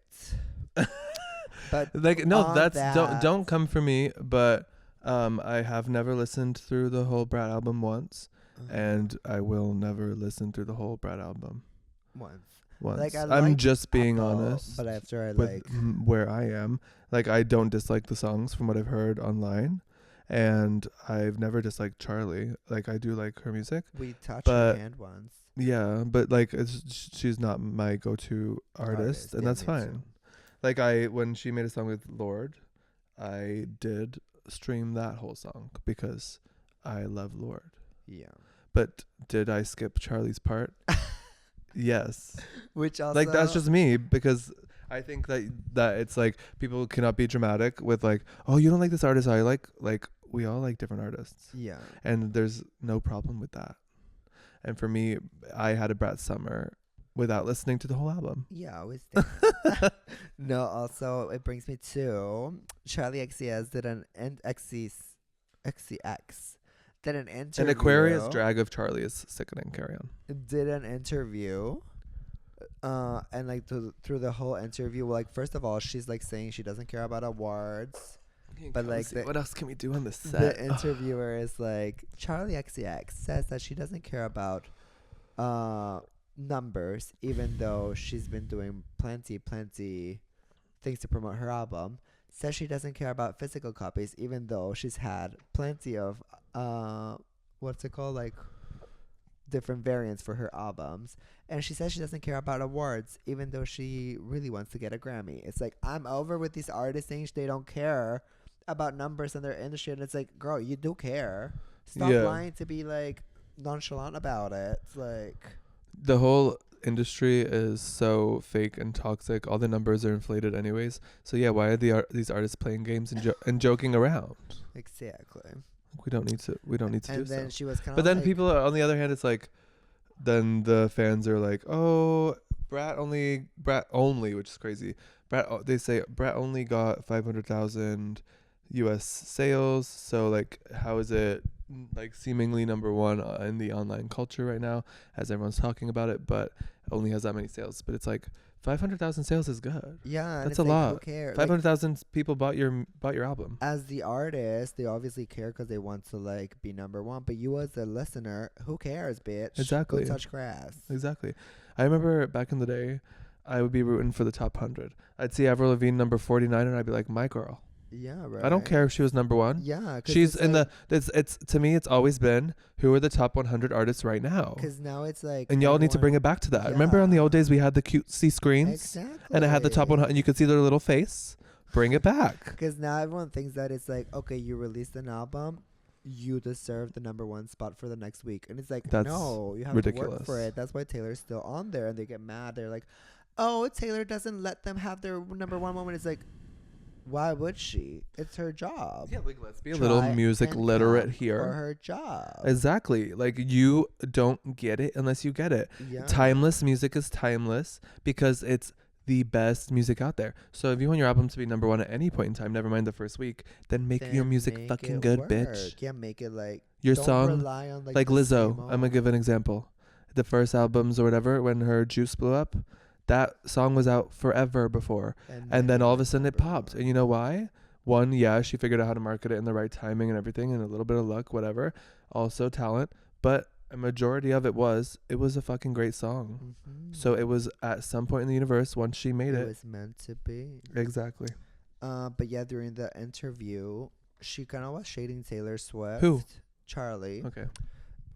But like no, that's don't come for me. But I have never listened through the whole Brat album once, and I will never listen through the whole Brat album once. Like, I'm just being honest. But after I with where I am, like I don't dislike the songs from what I've heard online. And I've never disliked Charlie. Like I do like her music. We touched her hand once. Yeah, but like she's not my go-to artist, and that's fine. Like when she made a song with Lorde, I did stream that whole song because I love Lorde. Yeah. But did I skip Charlie's part? Yes. Which also like that's just me because I think that it's like people cannot be dramatic with like, oh, you don't like this artist I like we all like different artists. Yeah. And there's no problem with that. And for me, I had a Brat summer without listening to the whole album. Yeah, always. No, also it brings me to Charlie XCX did an XCX did an interview. An Aquarius drag of Charlie is sickening. Carry on. Did an interview. And like through the whole interview, like first of all, she's like saying she doesn't care about awards, but like what else can we do on the set? The interviewer is like, Charlie XCX says that she doesn't care about numbers, even though she's been doing plenty things to promote her album. Says she doesn't care about physical copies, even though she's had plenty of what's it called, like different variants for her albums. And she says she doesn't care about awards, even though she really wants to get a Grammy. It's like, I'm over with these artists saying they don't care about numbers in their industry. And it's like, girl, you do care. Stop lying to be like nonchalant about it. It's like, the whole industry is so fake and toxic. All the numbers are inflated anyways. So yeah, why are these artists playing games and joking around? Exactly. We don't need to do so. And then she was kind of. But then people are, on the other hand, it's like, then the fans are like, oh, Brat only, which is crazy. They say Brat only got 500,000 U.S. sales. So like, how is it like seemingly number one in the online culture right now, as everyone's talking about it, but only has that many sales? But it's like 500,000 sales is good. Yeah, that's a lot. Who cares? 500,000 people bought your album. As the artist, they obviously care because they want to like be number one. But you as a listener, who cares, bitch? Exactly. Go touch grass. Exactly. I remember back in the day, I would be rooting for the top 100. I'd see Avril Lavigne number 49, and I'd be like, my girl. Yeah, right. I don't care if she was number one. Yeah, she's in like it's to me, it's always been, who are the top 100 artists right now? Because now it's like, and y'all need to bring it back to that. Yeah. Remember on the old days we had the cutesy screens, exactly, and it had the top 100, and you could see their little face. Bring it back. Because now everyone thinks that it's like, okay, you released an album, you deserve the number one spot for the next week, and it's like, that's no, you have ridiculous. To work for it. That's why Taylor's still on there, and they get mad. They're like, oh, Taylor doesn't let them have their number one moment. It's like, why would she? It's her job. Yeah, like, let's be a little music literate here. For her job. Exactly. Like, you don't get it unless you get it. Yeah. Timeless music is timeless because it's the best music out there. So if you want your album to be number one at any point in time, never mind the first week, then make your music fucking good, work. Bitch. Yeah, make it like your song. Rely on, like Lizzo. I'm gonna give an example. The first albums or whatever, when her Juice blew up, that song was out forever before. And then all of a sudden it popped. And you know why? One, yeah, she figured out how to market it in the right timing and everything, and a little bit of luck, whatever. Also talent. But a majority of it was a fucking great song. Mm-hmm. So it was at some point in the universe, once she made it. It was meant to be. Exactly. But yeah, during the interview, she kind of was shading Taylor Swift. Who? Charlie. Okay.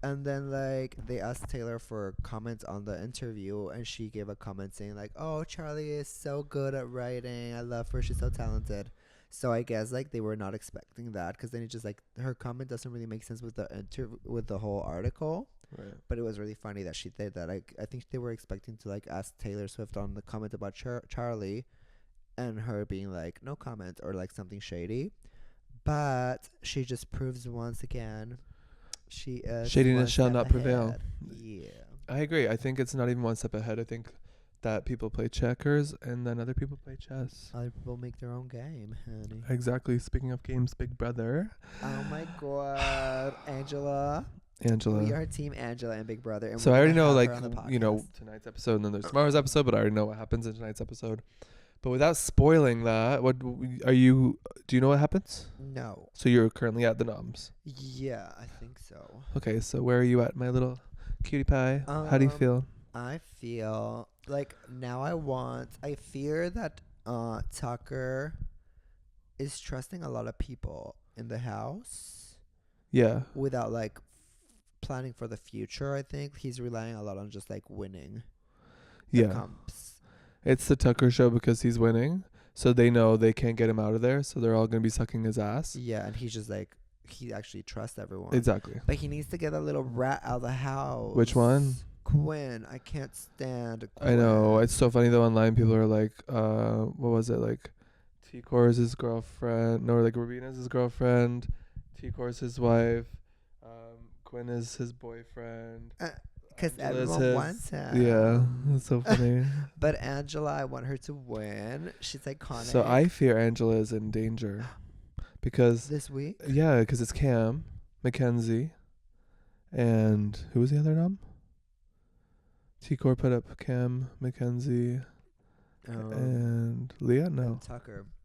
And then, like, they asked Taylor for comments on the interview, and she gave a comment saying, like, oh, Charlie is so good at writing. I love her. She's so talented. So I guess, like, they were not expecting that, because then it just, like, her comment doesn't really make sense with the whole article. Right. But it was really funny that she did that. I think they were expecting to, like, ask Taylor Swift on the comment about Charlie, and her being, like, no comment or, like, something shady. But she just proves once again she is shadiness shall not prevail. Yeah, I agree. I think it's not even one step ahead. I think that people play checkers and then other people play chess. Other people make their own game, honey. Exactly. Speaking of games, Big Brother. Oh my God, Angela. We are Team Angela and Big Brother. And so I already know, like, you know, tonight's episode, and then there's tomorrow's episode, but I already know what happens in tonight's episode. But without spoiling that, do you know what happens? No. So you're currently at the noms? Yeah, I think so. Okay, so where are you at, my little cutie pie? How do you feel? I feel like now I fear that Tucker is trusting a lot of people in the house. Yeah. Without, like, planning for the future, I think. He's relying a lot on just, like, winning. Yeah. Comps. It's the Tucker show because he's winning, so they know they can't get him out of there, so they're all going to be sucking his ass. Yeah, and he's just like, he actually trusts everyone. Exactly. But he needs to get a little rat out of the house. Which one? Quinn. I can't stand Quinn. I know. It's so funny, though. Online, people are like, what was it? Like, T-Core is his girlfriend. No, like, Rubina's his girlfriend. T-Core is his wife. Quinn is his boyfriend. Because everyone wants him. Yeah, that's so funny. But Angela, I want her to win. She's iconic. So I fear Angela is in danger. Because... This week? Yeah, because it's Cam, Mackenzie, and... Who was the other nom? T-Core put up Cam, Mackenzie, and Leah? No. And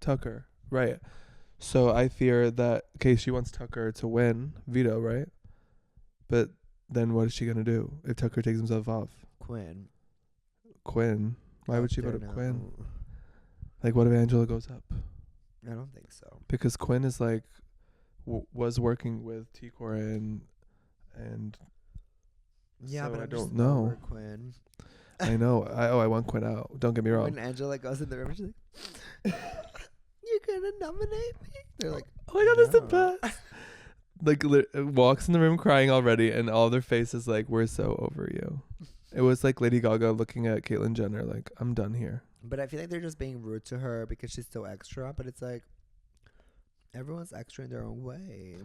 Tucker, right. So I fear that... Okay, she wants Tucker to win. Veto, right? But... Then what is she gonna do if Tucker takes himself off? Quinn. Why would she vote up Quinn? Like, what if Angela goes up? I don't think so. Because Quinn is like was working with T-Core and Yeah, so but I I'm don't just know. over Quinn. I know. I want Quinn out. Don't get me wrong. When Angela goes in the room, she's like, "You're gonna nominate me?" They're like, "Oh my god, that's the best." Like walks in the room crying already, and all their faces like, "We're so over you." It was like Lady Gaga looking at Caitlyn Jenner, like, "I'm done here." But I feel like they're just being rude to her because she's so extra. But it's like everyone's extra in their own way.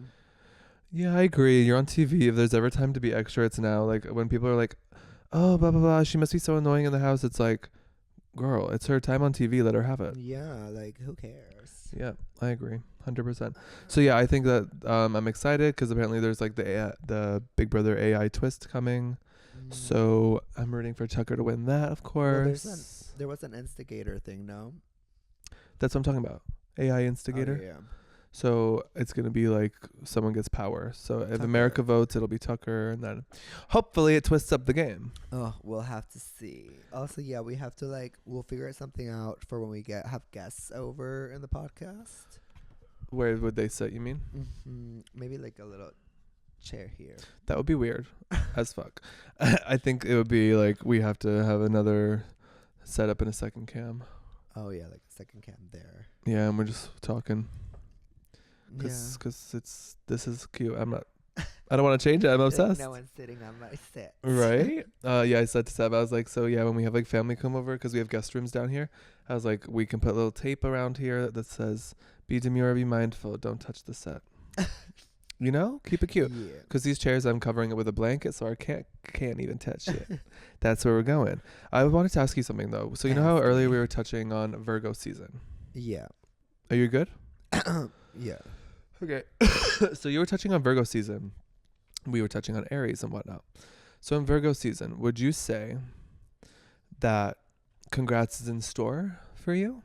Yeah, I agree. You're on TV. If there's ever time to be extra, it's now. Like when people are like, "Oh, blah blah blah," she must be so annoying in the house. It's like, girl, it's her time on TV. Let her have it. Yeah, like who cares? Yeah, I agree, 100%. So yeah, I think that I'm excited because apparently there's like the Big Brother AI twist coming. So I'm rooting for Tucker to win that, of course. Well, there was an instigator thing, no? That's what I'm talking about. AI instigator. Oh, yeah. So it's gonna be like someone gets power. So if America votes, it'll be Tucker, and then hopefully it twists up the game. Oh, we'll have to see. Also, yeah, we have to we'll figure something out for when we have guests over in the podcast. Where would they sit? You mean? Mm-hmm. Maybe like a little chair here. That would be weird as fuck. I think it would be like we have to have another setup in a second cam. Oh yeah, like a second cam there. Yeah, and we're just talking. Cause this is cute. I don't want to change it. I'm obsessed. No one's sitting on my set. Right? Yeah, I said to Seb, I was like, so yeah, when we have like family come over, because we have guest rooms down here, I was like, we can put a little tape around here that says, "Be demure, be mindful, don't touch the set." You know, keep it cute. Yeah. Because these chairs, I'm covering it with a blanket, so I can't even touch it. That's where we're going. I wanted to ask you something though. So you know how earlier we were touching on Virgo season? Yeah. Are you good? Yeah. Okay. So you were touching on Virgo season. We were touching on Aries and whatnot. So in Virgo season, would you say that congrats is in store for you?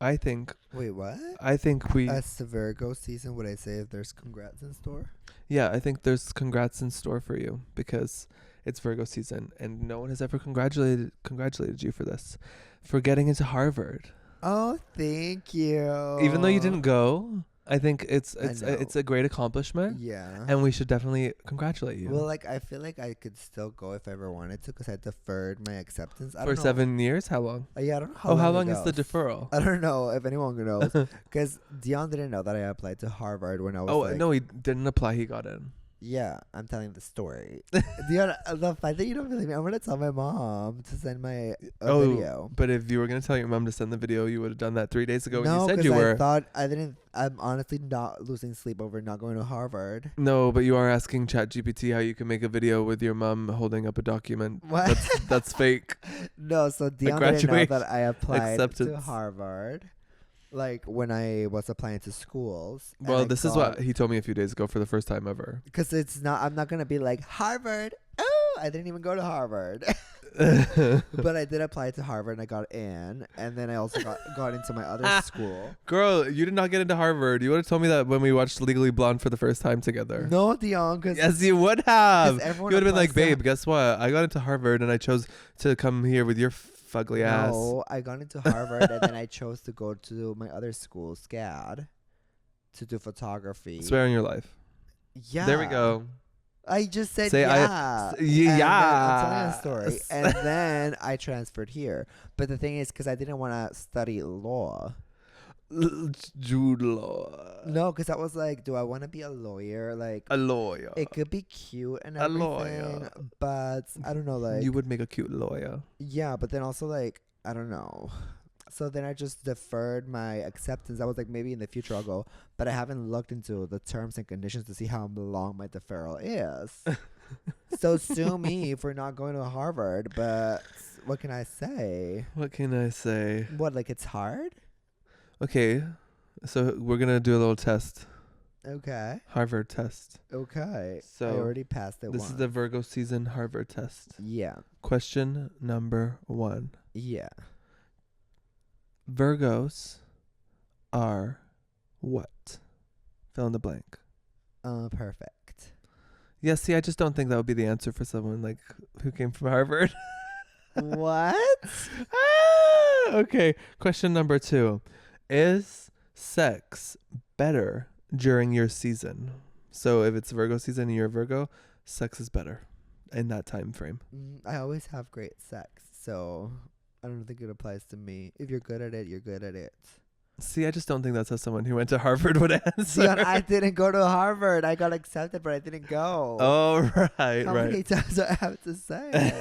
I think. Wait, what? I think we. As the Virgo season, would I say if there's congrats in store? Yeah, I think there's congrats in store for you because it's Virgo season and no one has ever congratulated you for this, for getting into Harvard. Oh, thank you. Even though you didn't go, I think it's a great accomplishment. Yeah. And we should definitely congratulate you. Well, I feel like I could still go if I ever wanted to because I deferred my acceptance. For 7 years? How long? Yeah, I don't know how long is the deferral? I don't know if anyone knows. Because Dion didn't know that I applied to Harvard when I was no, he didn't apply. He got in. Yeah, I'm telling the story. Dion, the fact that you don't believe me, I'm going to tell my mom to send my video. But if you were going to tell your mom to send the video, you would have done that 3 days ago when you said you were. I'm honestly not losing sleep over not going to Harvard. No, but you are asking ChatGPT how you can make a video with your mom holding up a document. What? That's fake. No, so Dion didn't know that I applied to Harvard. Like when I was applying to schools. Well, this is what he told me a few days ago for the first time ever. Because I'm not going to be like, Harvard. Oh, I didn't even go to Harvard. But I did apply to Harvard and I got in. And then I also got into my other school. Girl, you did not get into Harvard. You would have told me that when we watched Legally Blonde for the first time together. No, Dion. Yes, you would have. You would have been like, babe, guess what? I got into Harvard and I chose to come here with your fugly ass. No, I got into Harvard and then I chose to go to my other school, SCAD, to do photography. Swear on your life. Yeah. There we go. I just said yeah. I'm telling a story. And then I transferred here. But the thing is, because I didn't want to study law. Jude law. No, because I was like, do I want to be a lawyer? Like a lawyer. It could be cute and everything. A lawyer. But I don't know, like. You would make a cute lawyer. Yeah, but then also like, I don't know. So then I just deferred my acceptance. I was like, maybe in the future I'll go. But I haven't looked into the terms and conditions to see how long my deferral is. So sue me for not going to Harvard. But what can I say? What can I say? What, like it's hard? Okay. So we're going to do a little test. Okay. Harvard test. Okay. So I already passed it This is the Virgo season Harvard test. Yeah. Question number 1. Yeah. Virgos are what? Fill in the blank. Perfect. Yeah, see, I just don't think that would be the answer for someone like who came from Harvard. What? Okay. Question number 2. Is sex better during your season? So if it's Virgo season and you're a Virgo, sex is better. in that time frame. I always have great sex, so I don't think it applies to me. If you're good at it, you're good at it. See, I just don't think that's how someone who went to Harvard would answer. Dion, I didn't go to Harvard. I got accepted, but I didn't go. Oh, right, How many times do I have to say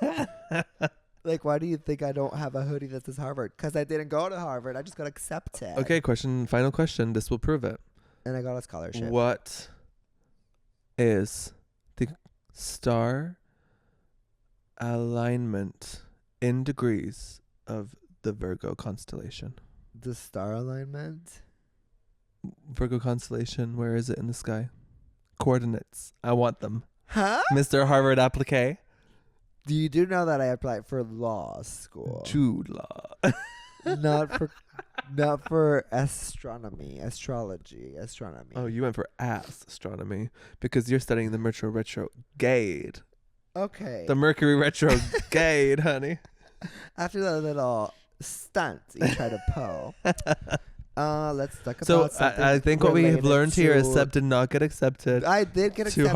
it? Like, why do you think I don't have a hoodie that says Harvard? Because I didn't go to Harvard. I just got accepted. Okay, final question. This will prove it. And I got a scholarship. What is the star alignment in degrees of the Virgo constellation? The star alignment? Virgo constellation, where is it in the sky? Coordinates. I want them. Huh? Mr. Harvard applique. You do know that I applied for law school. Jude Law. not for astrology. Oh, you went for astronomy because you're studying the Mercury retrograde. Okay. The Mercury retrograde, honey. After that little stunt you try to pull. Let's talk about So something I think what we have learned here is Sebb did not get accepted. I did get accepted to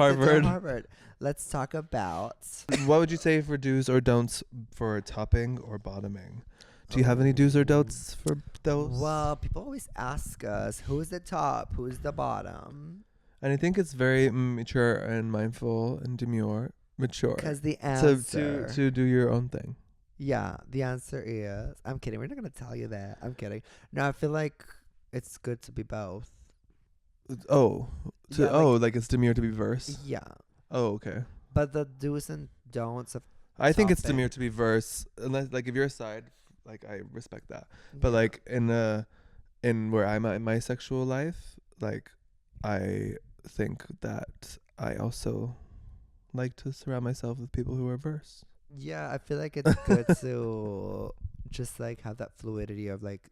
Harvard. Let's talk about. What would you say for do's or don'ts for topping or bottoming? Do you have any do's or don'ts for those? Well, people always ask us, who's the top, who's the bottom? And I think it's very mature and mindful and mature. Because the answer to do your own thing. Yeah, the answer is. I'm kidding. We're not gonna tell you that. I'm kidding. No, I feel like it's good to be both. Like it's demure to be verse. Yeah. Oh, okay. But the do's and don'ts of. I think it's demure to be verse, unless like if you're a side, like I respect that. But like in where I'm at in my sexual life, like I think that I also like to surround myself with people who are verse. Yeah, I feel like it's good to just like have that fluidity of like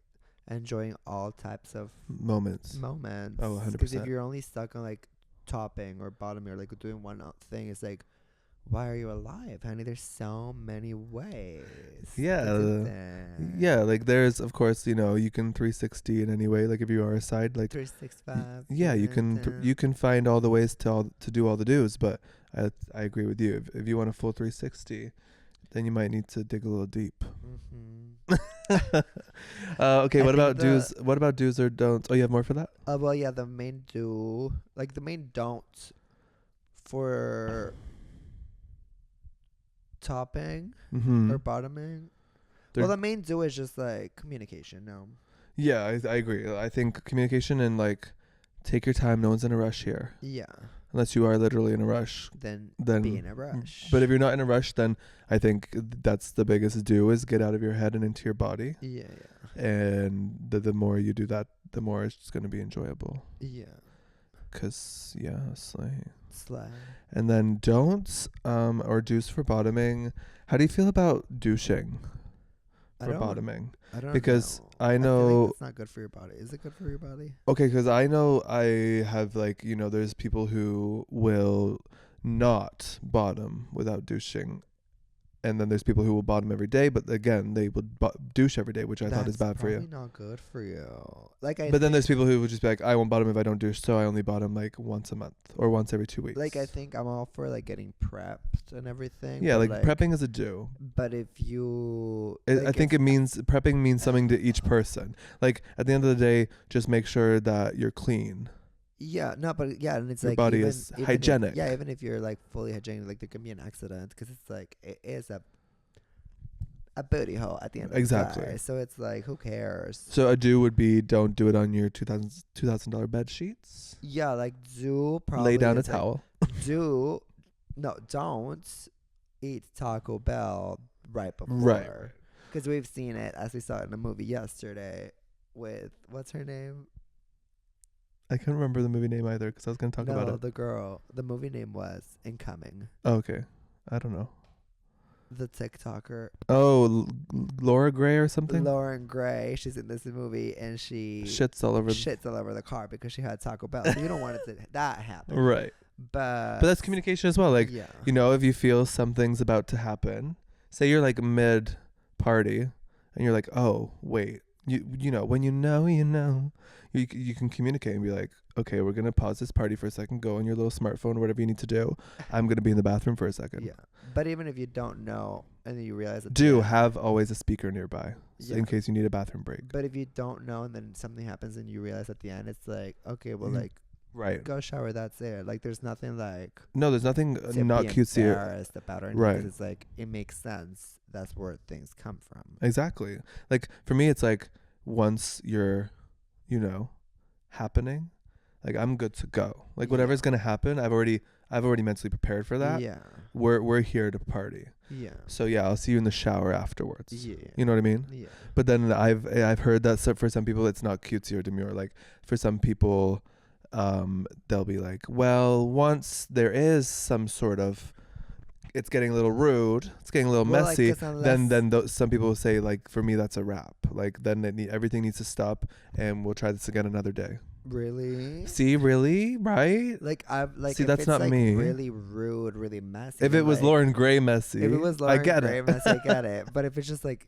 enjoying all types of moments. Oh, 100%. Because if you're only stuck on like topping or bottoming or like doing one thing, it's like, why are you alive, honey? There's so many ways. Yeah. Yeah, like there's, of course, you can 360 in any way. Like if you are a side, like 365. Yeah, you can find all the ways to do all the do's. But I agree with you. If you want a full 360, then you might need to dig a little deep. Okay, what about do's? What about do's or don'ts? Oh, you have more for that? Well, yeah, the main don't for topping or bottoming. The main do is just like communication. No. Yeah, I agree. I think communication and like take your time. No one's in a rush here. Yeah. Unless you are literally in a rush. Then be in a rush. But if you're not in a rush, then I think that's the biggest do is get out of your head and into your body. Yeah. And the more you do that, the more it's going to be enjoyable. Yeah. Because, yeah, slay. And then don'ts or do's for bottoming. How do you feel about douching for bottoming? I don't because know. I know feel like it's not good for your body. Is it good for your body? Okay, because I know I have like, there's people who will not bottom without douching. And then there's people who will bottom every day, but again, they would douche every day, which I thought is bad for you. That's not good for you. But then there's people who would just be like, I won't bottom if I don't douche, so I only bottom like once a month or once every 2 weeks. Like, I think I'm all for like getting prepped and everything. Yeah, like prepping is a do. But if you... I think prepping means something to each person. Like, at the end of the day, just make sure that you're clean. Yeah, no, but yeah, and it's your like body is hygienic. Even if you're like fully hygienic, like there can be an accident because it's like it is a booty hole at the end of the day. So it's like, who cares? So a do would be don't do it on your $2,000 bed sheets. Yeah, like do probably lay down a towel. Don't eat Taco Bell right before. Right. Because we've seen it as we saw it in a movie yesterday with what's her name. I can't remember the movie name either because I was going to talk about it. The girl. The movie name was Incoming. Oh, okay. I don't know. The TikToker. Oh, Laura Gray or something? Lauren Gray. She's in this movie and she shits all over the car because she had Taco Bell. So you don't want it to that happen. Right. But that's communication as well. Like, if you feel something's about to happen, say you're like mid party and you're like, oh, wait. you know, when you know, you can communicate and be like, okay, we're gonna pause this party for a second. Go on your little smartphone or whatever you need to do. I'm gonna be in the bathroom for a second. Yeah, but even if you don't know and then you realize that, have always a speaker nearby in case you need a bathroom break. But if you don't know and then something happens and you realize at the end, it's like, okay, well, like, right, go shower. That's it. Like, there's nothing like there's nothing not cutesy embarrassed about or anything, right? It's like it makes sense. That's where things come from. Exactly. Like for me, it's like once you're, happening, like I'm good to go. Like whatever's gonna happen, I've already mentally prepared for that. Yeah. We're here to party. Yeah. So I'll see you in the shower afterwards. Yeah. You know what I mean? Yeah. But then I've heard that for some people it's not cutesy or demure. Like for some people, they'll be like, well, once there is some sort of, it's getting a little rude, it's getting a little messy, then some people will say, like, for me that's a wrap. Like then everything needs to stop and we'll try this again another day. Really? See, really? Right? Like I've like see, that's not me. Really rude, really messy. If it was Lauren Gray messy, I get it. But if it's just like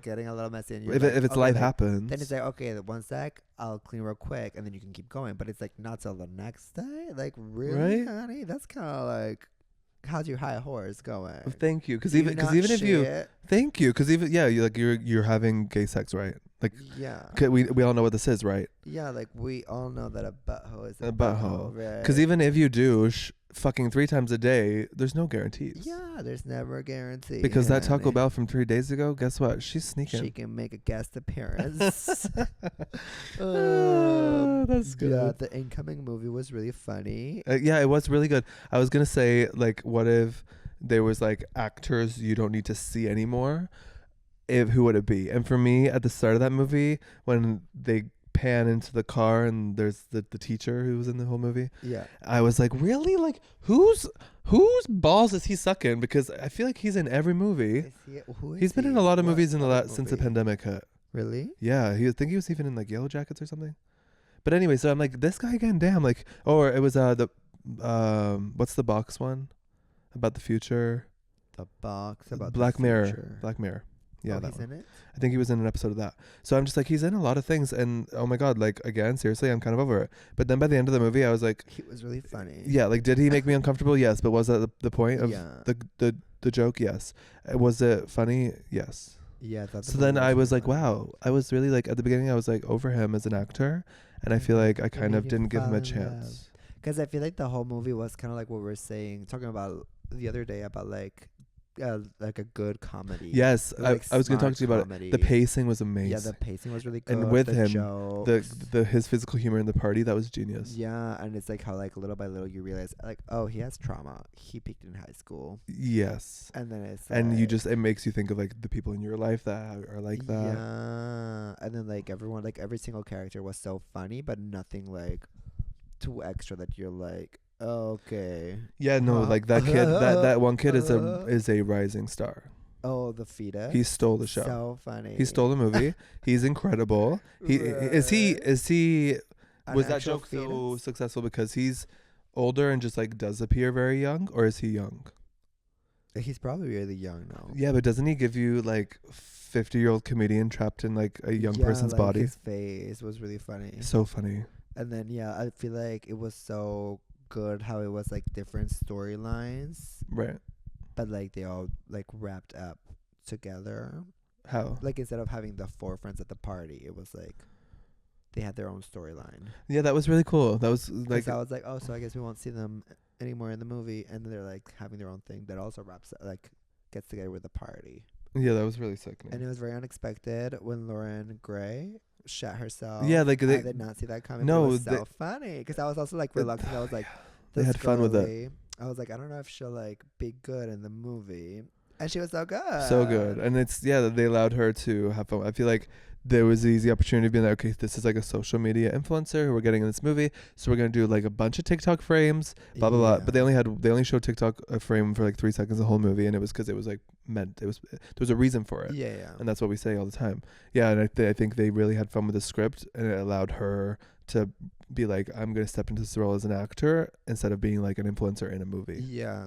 getting a little messy and if it's life happens, then it's like, okay, one sec, I'll clean real quick and then you can keep going. But it's like not till the next day. Like really, right? Honey, that's kind of like, how's your high horse going? Thank you, because even if you thank you, because even you're having gay sex, right? Like we all know what this is, right? Yeah, like we all know that a butthole is a butthole, right? Because even if you douche fucking 3 times a day, there's no guarantees. Yeah, there's never a guarantee. Because that Taco Bell from 3 days ago, guess what? She's sneaking. She can make a guest appearance. That's good. Yeah, the incoming movie was really funny. Yeah, it was really good. I was gonna say, like, what if there was like actors you don't need to see anymore? Who would it be? And for me, at the start of that movie, when they pan into the car and there's the teacher who was in the whole movie, I was like, really? Like, whose balls is he sucking? Because I feel like he's in every movie. He's been in a lot of movies since the pandemic hit. Really? Yeah, I think he was even in like Yellow Jackets or something. But anyway, so I'm like, this guy again, damn. Like, or it was what's the box one about the future? The box about Black the Mirror. future. Black Mirror. Yeah, he's in it? I think he was in an episode of that. So I'm just like, he's in a lot of things, and oh my god, like, again, seriously, I'm kind of over it. But then by the end of the movie, I was like, he was really funny. Yeah, like, did he make me uncomfortable? Yes. But was that the point of the joke? Yes. Was it funny? Yes. Yeah. So then I was like, wow, I was really like, at the beginning, I was like over him as an actor, and I feel like I kind of didn't give him a chance. Because I feel like the whole movie was kind of like what we're talking about the other day about like a good comedy. Yes, I was going to talk to you about it. The pacing was amazing. Yeah, the pacing was really good. And with him, jokes, his physical humor in the party, that was genius. Yeah, and it's like how like little by little you realize like, oh, he has trauma. He peaked in high school. Yes. And then it's and like, it makes you think of like the people in your life that are like that. Yeah, and then like everyone, like every single character was so funny, but nothing like too extra that you're like, okay. Yeah, no, like that kid, that one kid is a rising star. Oh, the fetus. He stole the show. So funny. He stole the movie. He's incredible. Was that joke so successful because he's older and just like does appear very young, or is he young? He's probably really young now. Yeah, but doesn't he give you like 50-year-old comedian trapped in like a young person's like body? His face was really funny. So funny. And then I feel like it was so good how it was like different storylines, right? But like they all like wrapped up together. How? Like instead of having the 4 friends at the party, it was like they had their own storyline. Yeah, that was really cool. That was like, I was like, oh, so I guess we won't see them anymore in the movie, and then they're like having their own thing that also wraps up, like gets together with the party. Yeah, that was really sick. And it was very unexpected when Lauren Gray shot herself. Yeah, like I did not see that coming. No, it was so funny because I was also like reluctant. I was like, they had fun with it. I was like, I don't know if she'll like be good in the movie, and she was so good. So good, and they allowed her to have fun. I feel like there was the easy opportunity to be like, okay, this is like a social media influencer who we're getting in this movie, so we're gonna do like a bunch of TikTok frames, blah blah blah. But they only showed TikTok a frame for like 3 seconds the whole movie, and it was because it was like there was a reason for it. Yeah. And that's what we say all the time. Yeah, and I think they really had fun with the script, and it allowed her to be like, I'm gonna step into this role as an actor instead of being like an influencer in a movie. Yeah,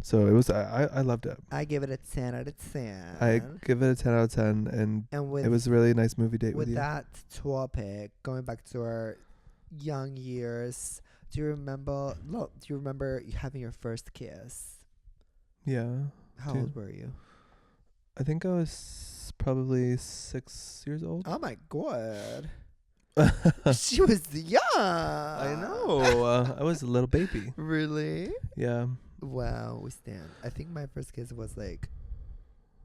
So it was, I loved it. I give it a 10 out of 10. I give it a 10 out of 10, and it was a really nice movie date with you. With that topic, going back to our young years, do you remember having your first kiss? Yeah. How old were you? I think I was probably 6 years old. Oh my god. She was young. I know. I was a little baby. Really? Yeah. Wow, we stand. I think my first kiss was like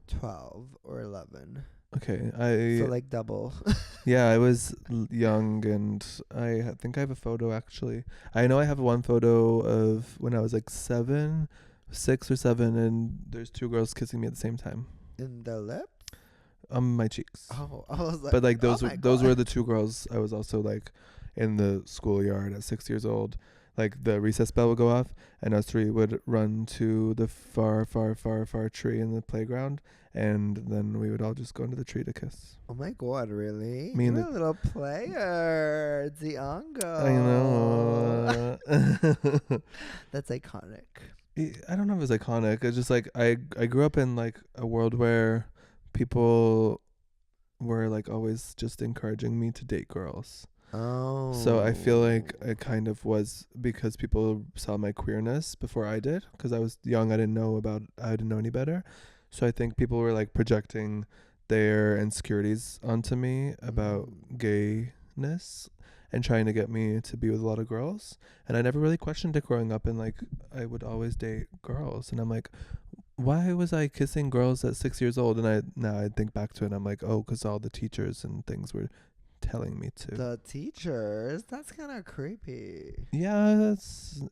12 or 11. Okay. So like double. Yeah, I was young, and I think I have a photo actually. I know I have one photo of when I was like 6 or 7, and there's 2 girls kissing me at the same time. In the lips? My cheeks. Oh, I was like, but like those were the 2 girls. I was also like in the schoolyard at 6 years old. Like the recess bell would go off, and us 3 would run to the far tree in the playground, and then we would all just go into the tree to kiss. Oh my god, really? Me and You're a little player, Diongo. I know. That's iconic. I don't know if it's iconic. It's just like I grew up in like a world where people were like always just encouraging me to date girls. Oh. So I feel like it kind of was because people saw my queerness before I did, because I was young. I didn't know any better. So I think people were like projecting their insecurities onto me about gayness and trying to get me to be with a lot of girls. And I never really questioned it growing up, and like I would always date girls, and I'm like, why was I kissing girls at 6 years old? And now I think back to it, and I'm like, oh, because all the teachers and things were telling me to. The teachers? That's kind of creepy. Yeah,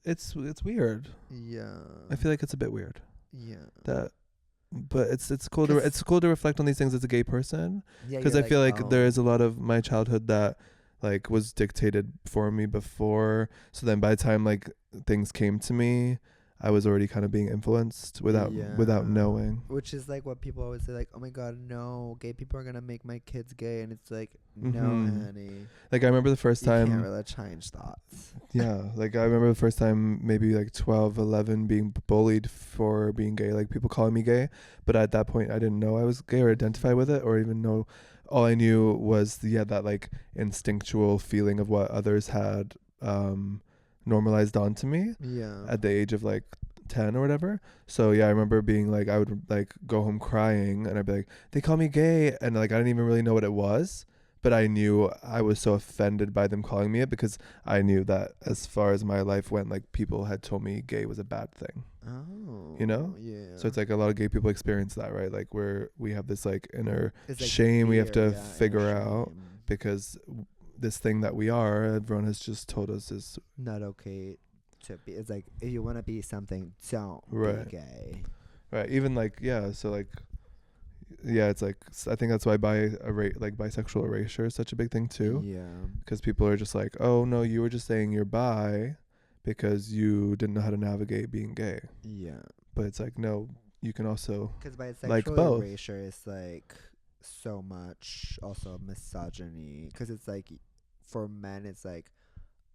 it's weird. Yeah. I feel like it's a bit weird. Yeah. But it's cool to reflect on these things as a gay person, because I feel like there is a lot of my childhood that like was dictated for me before. So then by the time like things came to me, I was already kind of being influenced without knowing. Which is like what people always say, like, oh my god, no, gay people are gonna make my kids gay, and it's like, no, honey. Like I remember the first time. You can't really change thoughts. Yeah, like I remember the first time, maybe like 12, 11, being bullied for being gay, like people calling me gay, but at that point I didn't know I was gay or identify with it or even know. All I knew was that like instinctual feeling of what others had normalized onto me at the age of like 10 or whatever. So yeah, I remember being like, I would like go home crying, and I'd be like, they call me gay, and like I didn't even really know what it was, but I knew I was so offended by them calling me it, because I knew that as far as my life went, like people had told me gay was a bad thing. Oh, you know? Yeah. So it's like a lot of gay people experience that, right? Like where we have this like inner like shame fear, we have to figure out, shame. because this thing that we are, everyone has just told us is not okay to be. It's like, if you want to be something, don't be gay. Right. Even like, yeah. So like, yeah, it's like, I think that's why bisexual erasure is such a big thing too. Yeah. Because people are just like, oh no, you were just saying you're bi because you didn't know how to navigate being gay. Yeah. But it's like, no, you can also bisexual like both. Erasure is like so much also misogyny, because it's like for men it's like,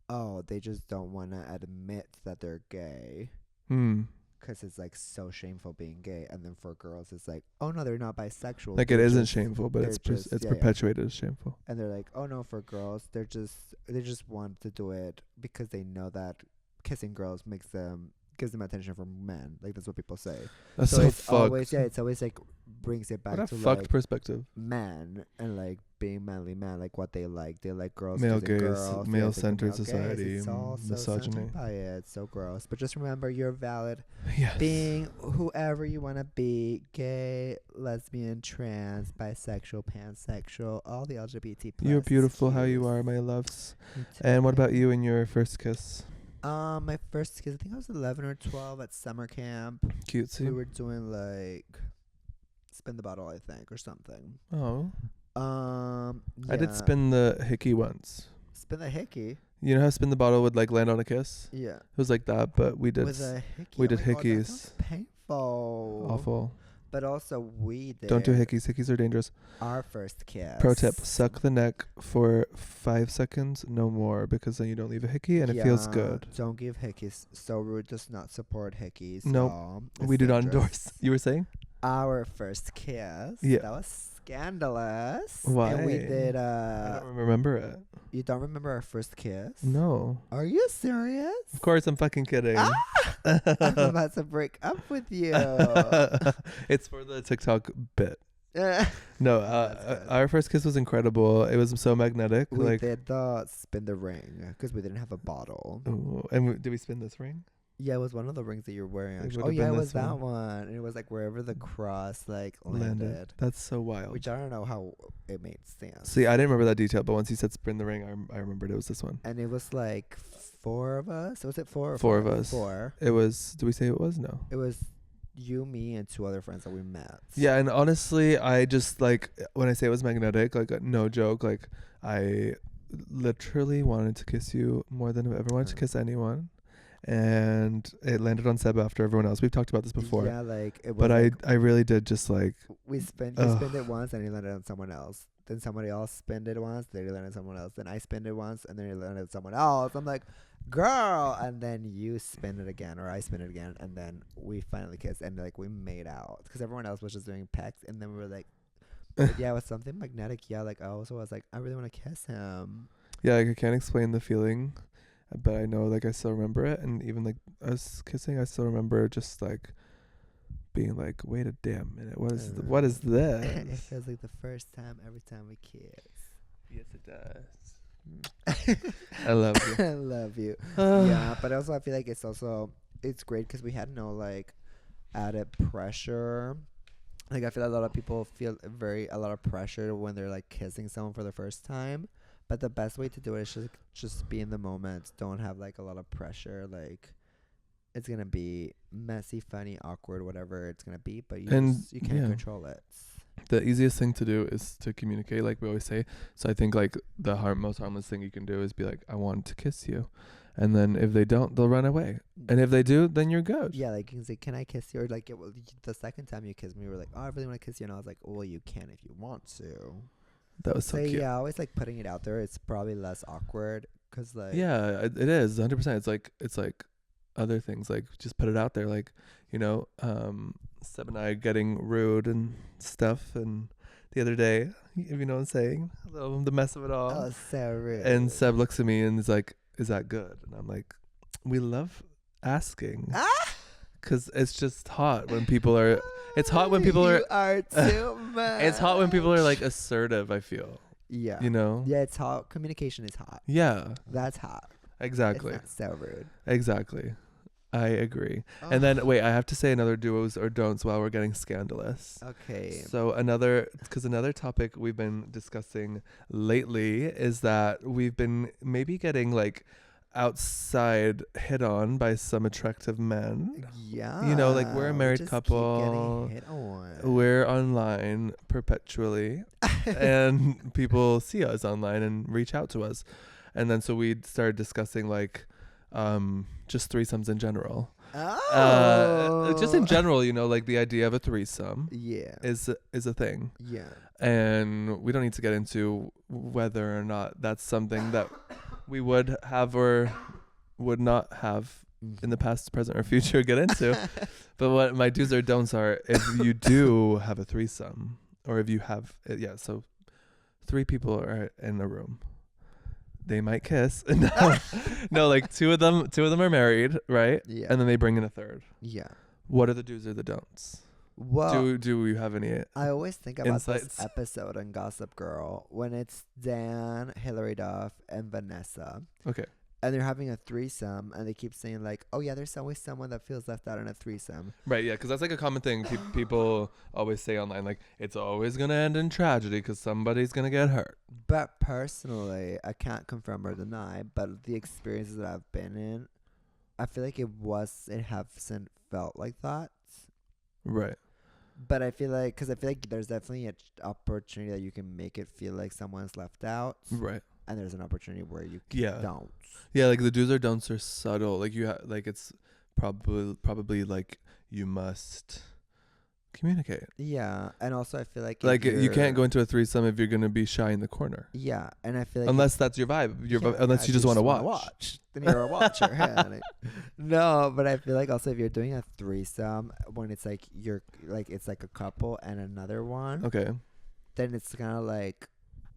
oh, they just don't want to admit that they're gay because it's like so shameful being gay, and then for girls it's like, oh no, they're not bisexual, like it isn't shameful, but it's perpetuated as shameful, and they're like, oh no, for girls they just want to do it because they know that kissing girls gives them attention from men. Like that's what people say. That's so it's fucked. Always, it's always like brings it back what to a fucked like perspective. Men and like being manly man, like what they like girls, male gaze, girls, male-centered society, it's all misogyny. So it's so gross. But just remember, you're valid. Yes. Being whoever you want to be, gay, lesbian, trans, bisexual, pansexual, all the LGBT+. You're beautiful how you are, my loves. And what about you and your first kiss? My first kiss, I think I was 11 or 12 at summer camp. Cutesy. We were doing like spin the bottle, I think, or something. Oh. Yeah. I did spin the hickey once. Spin the hickey? You know how spin the bottle would like land on a kiss? Yeah. It was like that, but we did with a hickey. we did hickeys. God, that sounds painful. Awful. But also we did. Don't do hickeys. Hickeys are dangerous. Our first kiss. Pro tip: suck the neck for 5 seconds, no more, because then you don't leave a hickey and it feels good. Don't give hickeys. So rude. Does not support hickeys. No, we do not endorse. You were saying? Our first kiss. Yeah. That was scandalous. Why? And we did. I don't remember it. You don't remember our first kiss? No. Are you serious? Of course, I'm fucking kidding. I'm about to break up with you. It's for the TikTok bit. No, our first kiss was incredible. It was so magnetic. We did the spin the ring because we didn't have a bottle. Ooh, and did we spin this ring? Yeah, it was one of the rings that you're wearing. Actually. Oh yeah, it was that one. And it was like wherever the cross landed. That's so wild. Which I don't know how it made sense. See, I didn't remember that detail, but once you said spin the ring, I remembered it was this one. And it was like 4 of us. Was it 4? Or 4 of us. 4. It was. Do we say it was? No. It was you, me, and 2 other friends that we met. Yeah, and honestly, I just like when I say it was magnetic, like no joke, like I literally wanted to kiss you more than I've ever wanted to kiss anyone. And it landed on Sebb after everyone else. We've talked about this before. Yeah, like it was. But I really did just like you spinned it once and you landed on someone else. Then somebody else spinned it once, then you landed on someone else. Then I spinned it once and then you landed on someone else. I'm like, girl, and then you spin it again or I spin it again, and then we finally kissed and like we made out because everyone else was just doing pecks, and then we were like, yeah, it was something magnetic. Yeah, like I was like, I really want to kiss him. Yeah, like I can't explain the feeling. But I know, like, I still remember it. And even, like, us kissing, I still remember just, like, being like, wait a damn minute. What is this? It feels like the first time every time we kiss. Yes, it does. I love you. I love you. Yeah, but also I feel like it's great because we had no, like, added pressure. Like, I feel like a lot of people feel a lot of pressure when they're, like, kissing someone for the first time. But the best way to do it is just be in the moment. Don't have like a lot of pressure. Like it's gonna be messy, funny, awkward, whatever it's gonna be. But you can't control it. The easiest thing to do is to communicate, like we always say. So I think like the most harmless thing you can do is be like, I want to kiss you, and then if they don't, they'll run away. And if they do, then you're good. Yeah, like you can say, can I kiss you? Or like the second time you kissed me, you were like, oh, I really want to kiss you, and I was like, well, you can if you want to. That was so cute. Yeah, always like putting it out there. It's probably less awkward because like it is 100%. It's like other things, like just put it out there, like Sebb and I getting rude and stuff. And the other day, if you know what I'm saying, the mess of it all. Oh, so rude. And Sebb looks at me and is like, "Is that good?" And I'm like, "We love asking." Because it's just hot when people are. It's hot when people you are too much. It's hot when people are like assertive. I feel. Yeah. You know. Yeah, it's hot. Communication is hot. Yeah. That's hot. Exactly. It's not so rude. Exactly. I agree. Oh. And then wait, I have to say another do's or don'ts while we're getting scandalous. Okay. So another topic we've been discussing lately is that we've been maybe getting like outside hit on by some attractive men. Yeah. You know, like we're a married couple. Keep getting hit on. We're online perpetually and people see us online and reach out to us. And then so we started discussing like just threesomes in general. Just in general, you know, like the idea of a threesome is a thing. Yeah. And we don't need to get into whether or not that's something that we would have or would not have in the past, present, or future get into. But what my do's or don'ts are if you do have a threesome, or if you have so 3 people are in a room. They might kiss. No, like two of them are married, right? Yeah. And then they bring in a third. Yeah. What are the do's or the don'ts? Well, do you have any I always think about insights? This episode on Gossip Girl when it's Dan, Hilary Duff, and Vanessa. Okay. And they're having a threesome, and they keep saying like, "Oh yeah, there's always someone that feels left out in a threesome." Right, yeah, because that's like a common thing people always say online, like it's always gonna end in tragedy because somebody's gonna get hurt. But personally, I can't confirm or deny, but the experiences that I've been in, I feel like it hasn't felt like that. Right. But I feel like there's definitely an opportunity that you can make it feel like someone's left out. Right. And there's an opportunity where you don't. Yeah, like the do's or don'ts are subtle. Like like it's probably like you must communicate. Yeah, and also I feel like you can't go into a threesome if you're gonna be shy in the corner. Yeah, and I feel like unless that's your vibe, unless you just want to watch. Then you're a watcher. Yeah, no, but I feel like also if you're doing a threesome when it's like it's like a couple and another one. Okay. Then it's kind of like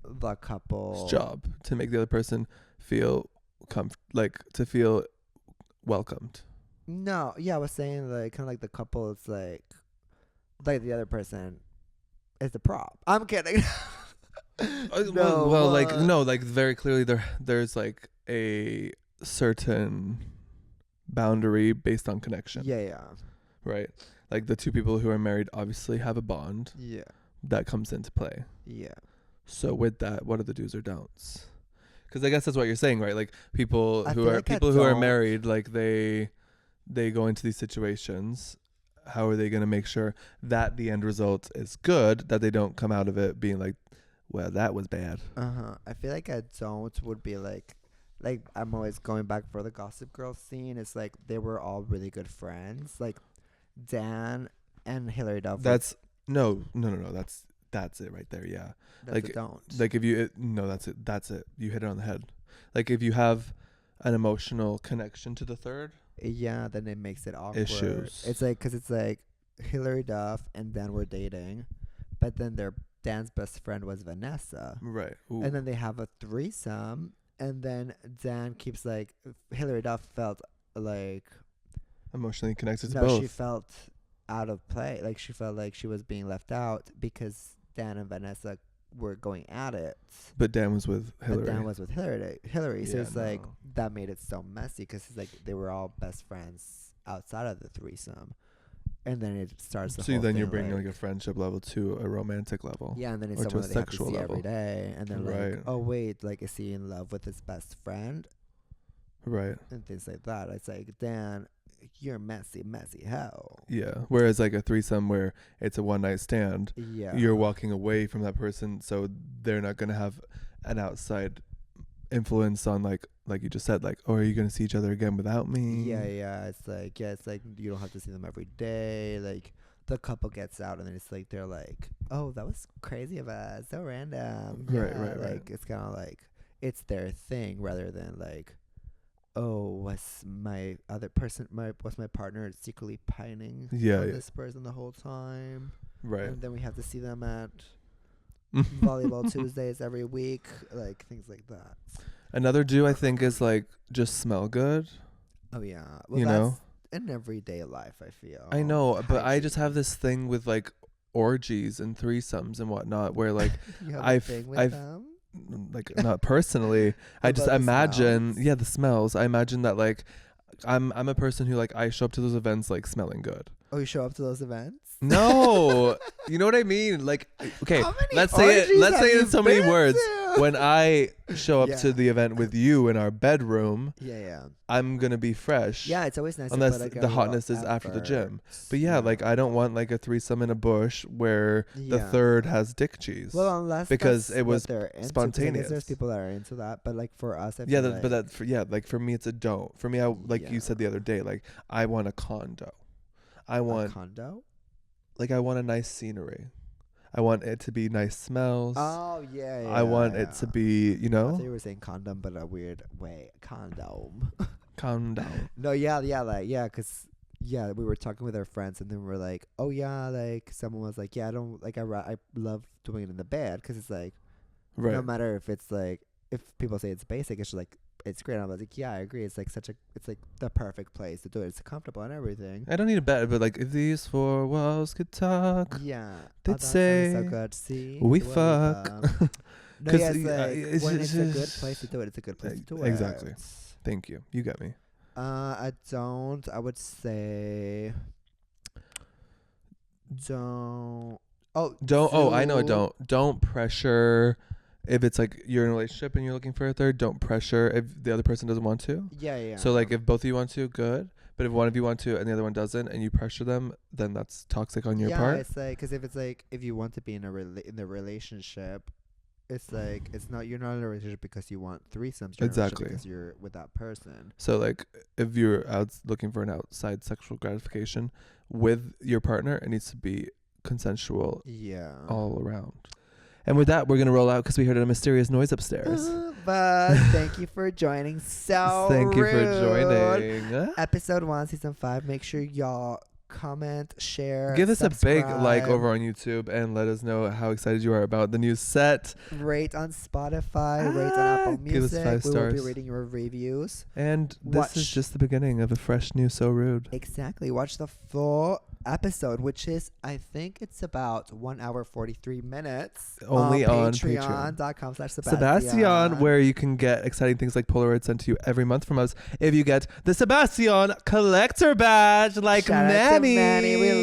the couple's job to make the other person feel to feel welcomed. No, yeah, I was saying like kind of like the couple is like the other person is the prop. I'm kidding. Very clearly there's like a certain boundary based on connection. Yeah. Right? Like the two people who are married obviously have a bond. Yeah. That comes into play. Yeah. So with that, what are the do's or don'ts? Because I guess that's what you're saying, right? Like people who are married, like they go into these situations. How are they going to make sure that the end result is good, that they don't come out of it being like, well, that was bad? I feel like a don't would be like I'm always going back for the Gossip Girl scene. It's like they were all really good friends. Like Dan and Hilary Duff. That's no. That's it right there. Yeah. That's like a don't. Like if you that's it. You hit it on the head. Like if you have an emotional connection to the third. Yeah, then it makes it awkward. Issues. It's like because it's like Hilary Duff and Dan were dating, but then Dan's best friend was Vanessa. Right. Ooh. And then they have a threesome, and then Dan keeps like Hilary Duff felt like emotionally connected to both. No, she felt out of play. Like she felt like she was being left out because Dan and Vanessa were going at it. But Dan was with Hilary. So it's like that made it so messy because it's like they were all best friends outside of the threesome. And then it starts the whole then thing, you're bringing like a friendship level to a romantic level. Yeah, and then it's someone that they have to see every day. And then like, oh wait, like is he in love with his best friend? Right. And things like that. It's like, Dan, you're messy hell. Yeah. Whereas like a threesome where it's a one night stand, you're walking away from that person, so they're not gonna have an outside influence on like you just said, like, oh, are you gonna see each other again without me? Yeah. It's like you don't have to see them every day. Like the couple gets out and then it's like they're like, oh, that was crazy of us, so random. Right. Like it's kind of like it's their thing rather than like, oh, was my partner secretly pining for this person the whole time? Right. And then we have to see them at volleyball Tuesdays every week, like things like that. Another do I think is like just smell good. Oh yeah, well, that's in everyday life. I feel. I know, but I just have this thing with like orgies and threesomes and whatnot, where like I've like not personally. I just imagine, the smells. I imagine that like I'm a person who like I show up to those events like smelling good. Oh, you show up to those events? No, you know what I mean. Like, okay, let's say it in so many words. When I show up to the event with you in our bedroom, I'm gonna be fresh. Yeah, it's always nice. Unless the hotness is after the gym. But like I don't want like a threesome in a bush where the third has dick cheese. Well, unless because it was spontaneous. There's people that are into that, but like for us, like for me, it's a don't. For me, I like you said the other day, like I want a condo. I want a condo. Like I want a nice scenery. I want it to be nice smells. Oh yeah. I want it to be, I thought you were saying condom, but a weird way. Condom. Condom. No, because we were talking with our friends, and then we're like, oh yeah, like someone was like, I don't like I love doing it in the bed because it's like, no matter if it's like if people say it's basic, it's just like. It's great. I was like, yeah, I agree. It's like it's like the perfect place to do it. It's comfortable and everything. I don't need a bed, but like if these four walls could talk, they'd say, so good. See, we fuck. No, yeah, it's when it's a good place to do it, it's a good place to do it. Exactly. Thank you. You got me. I would say don't. I know. Don't pressure. If it's like you're in a relationship and you're looking for a third, don't pressure if the other person doesn't want to. Yeah. So like if both of you want to, good. But if one of you want to and the other one doesn't, and you pressure them, then that's toxic on your part. Yeah, it's like because if it's like if you want to be in the relationship, it's like you're not in a relationship because you want threesomes. You're exactly. because you're with that person. So like if you're out looking for an outside sexual gratification with your partner, it needs to be consensual. Yeah. All around. And with that, we're going to roll out because we heard a mysterious noise upstairs. But thank you for joining. Thank you for joining. Episode 1, season 5. Make sure y'all comment, share, give us subscribe. a big like over on YouTube and let us know how excited you are about the new set. Rate on Spotify, rate on Apple Music. Give us 5 stars. We will be reading your reviews. And this is just the beginning of a fresh new So Rude. Exactly. Watch the full episode, which is, I think it's about 1 hour 43 minutes. Only on Patreon.com/Sebastian, where you can get exciting things like Polaroids sent to you every month from us. If you get the Sebastian collector badge, like Manny. We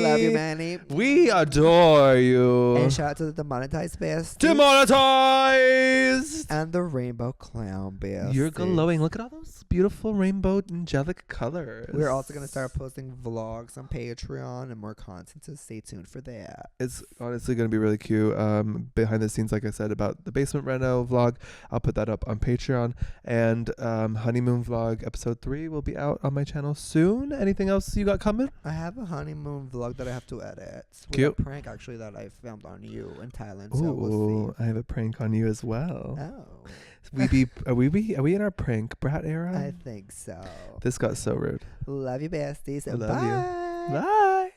love you, Manny. We adore you. And shout out to the Demonetized Besties. Demonetized! And the Rainbow Clown Besties. You're glowing. Look at all those beautiful rainbow angelic colors. We're also going to start posting vlogs on Patreon and more content, so stay tuned for that. It's honestly going to be really cute. Behind the scenes, like I said, about the basement reno vlog, I'll put that up on Patreon. And honeymoon vlog episode 3 will be out on my channel soon. Anything else you got coming? I have a honeymoon vlog that I have to edit. Cute. With a prank actually that I filmed on you in Thailand. Ooh, so we'll see. I have a prank on you as well. Oh. Are we in our prank brat era? I think so. This got so rude. Love you, besties. I love Bye. you. Bye.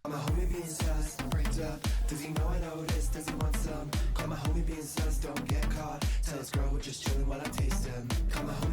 My homie being sus, breaked up. Does he know I noticed? Does he want some? Call my homie being sus, don't get caught. Tell his girl we're just chilling while I taste him. Call my homie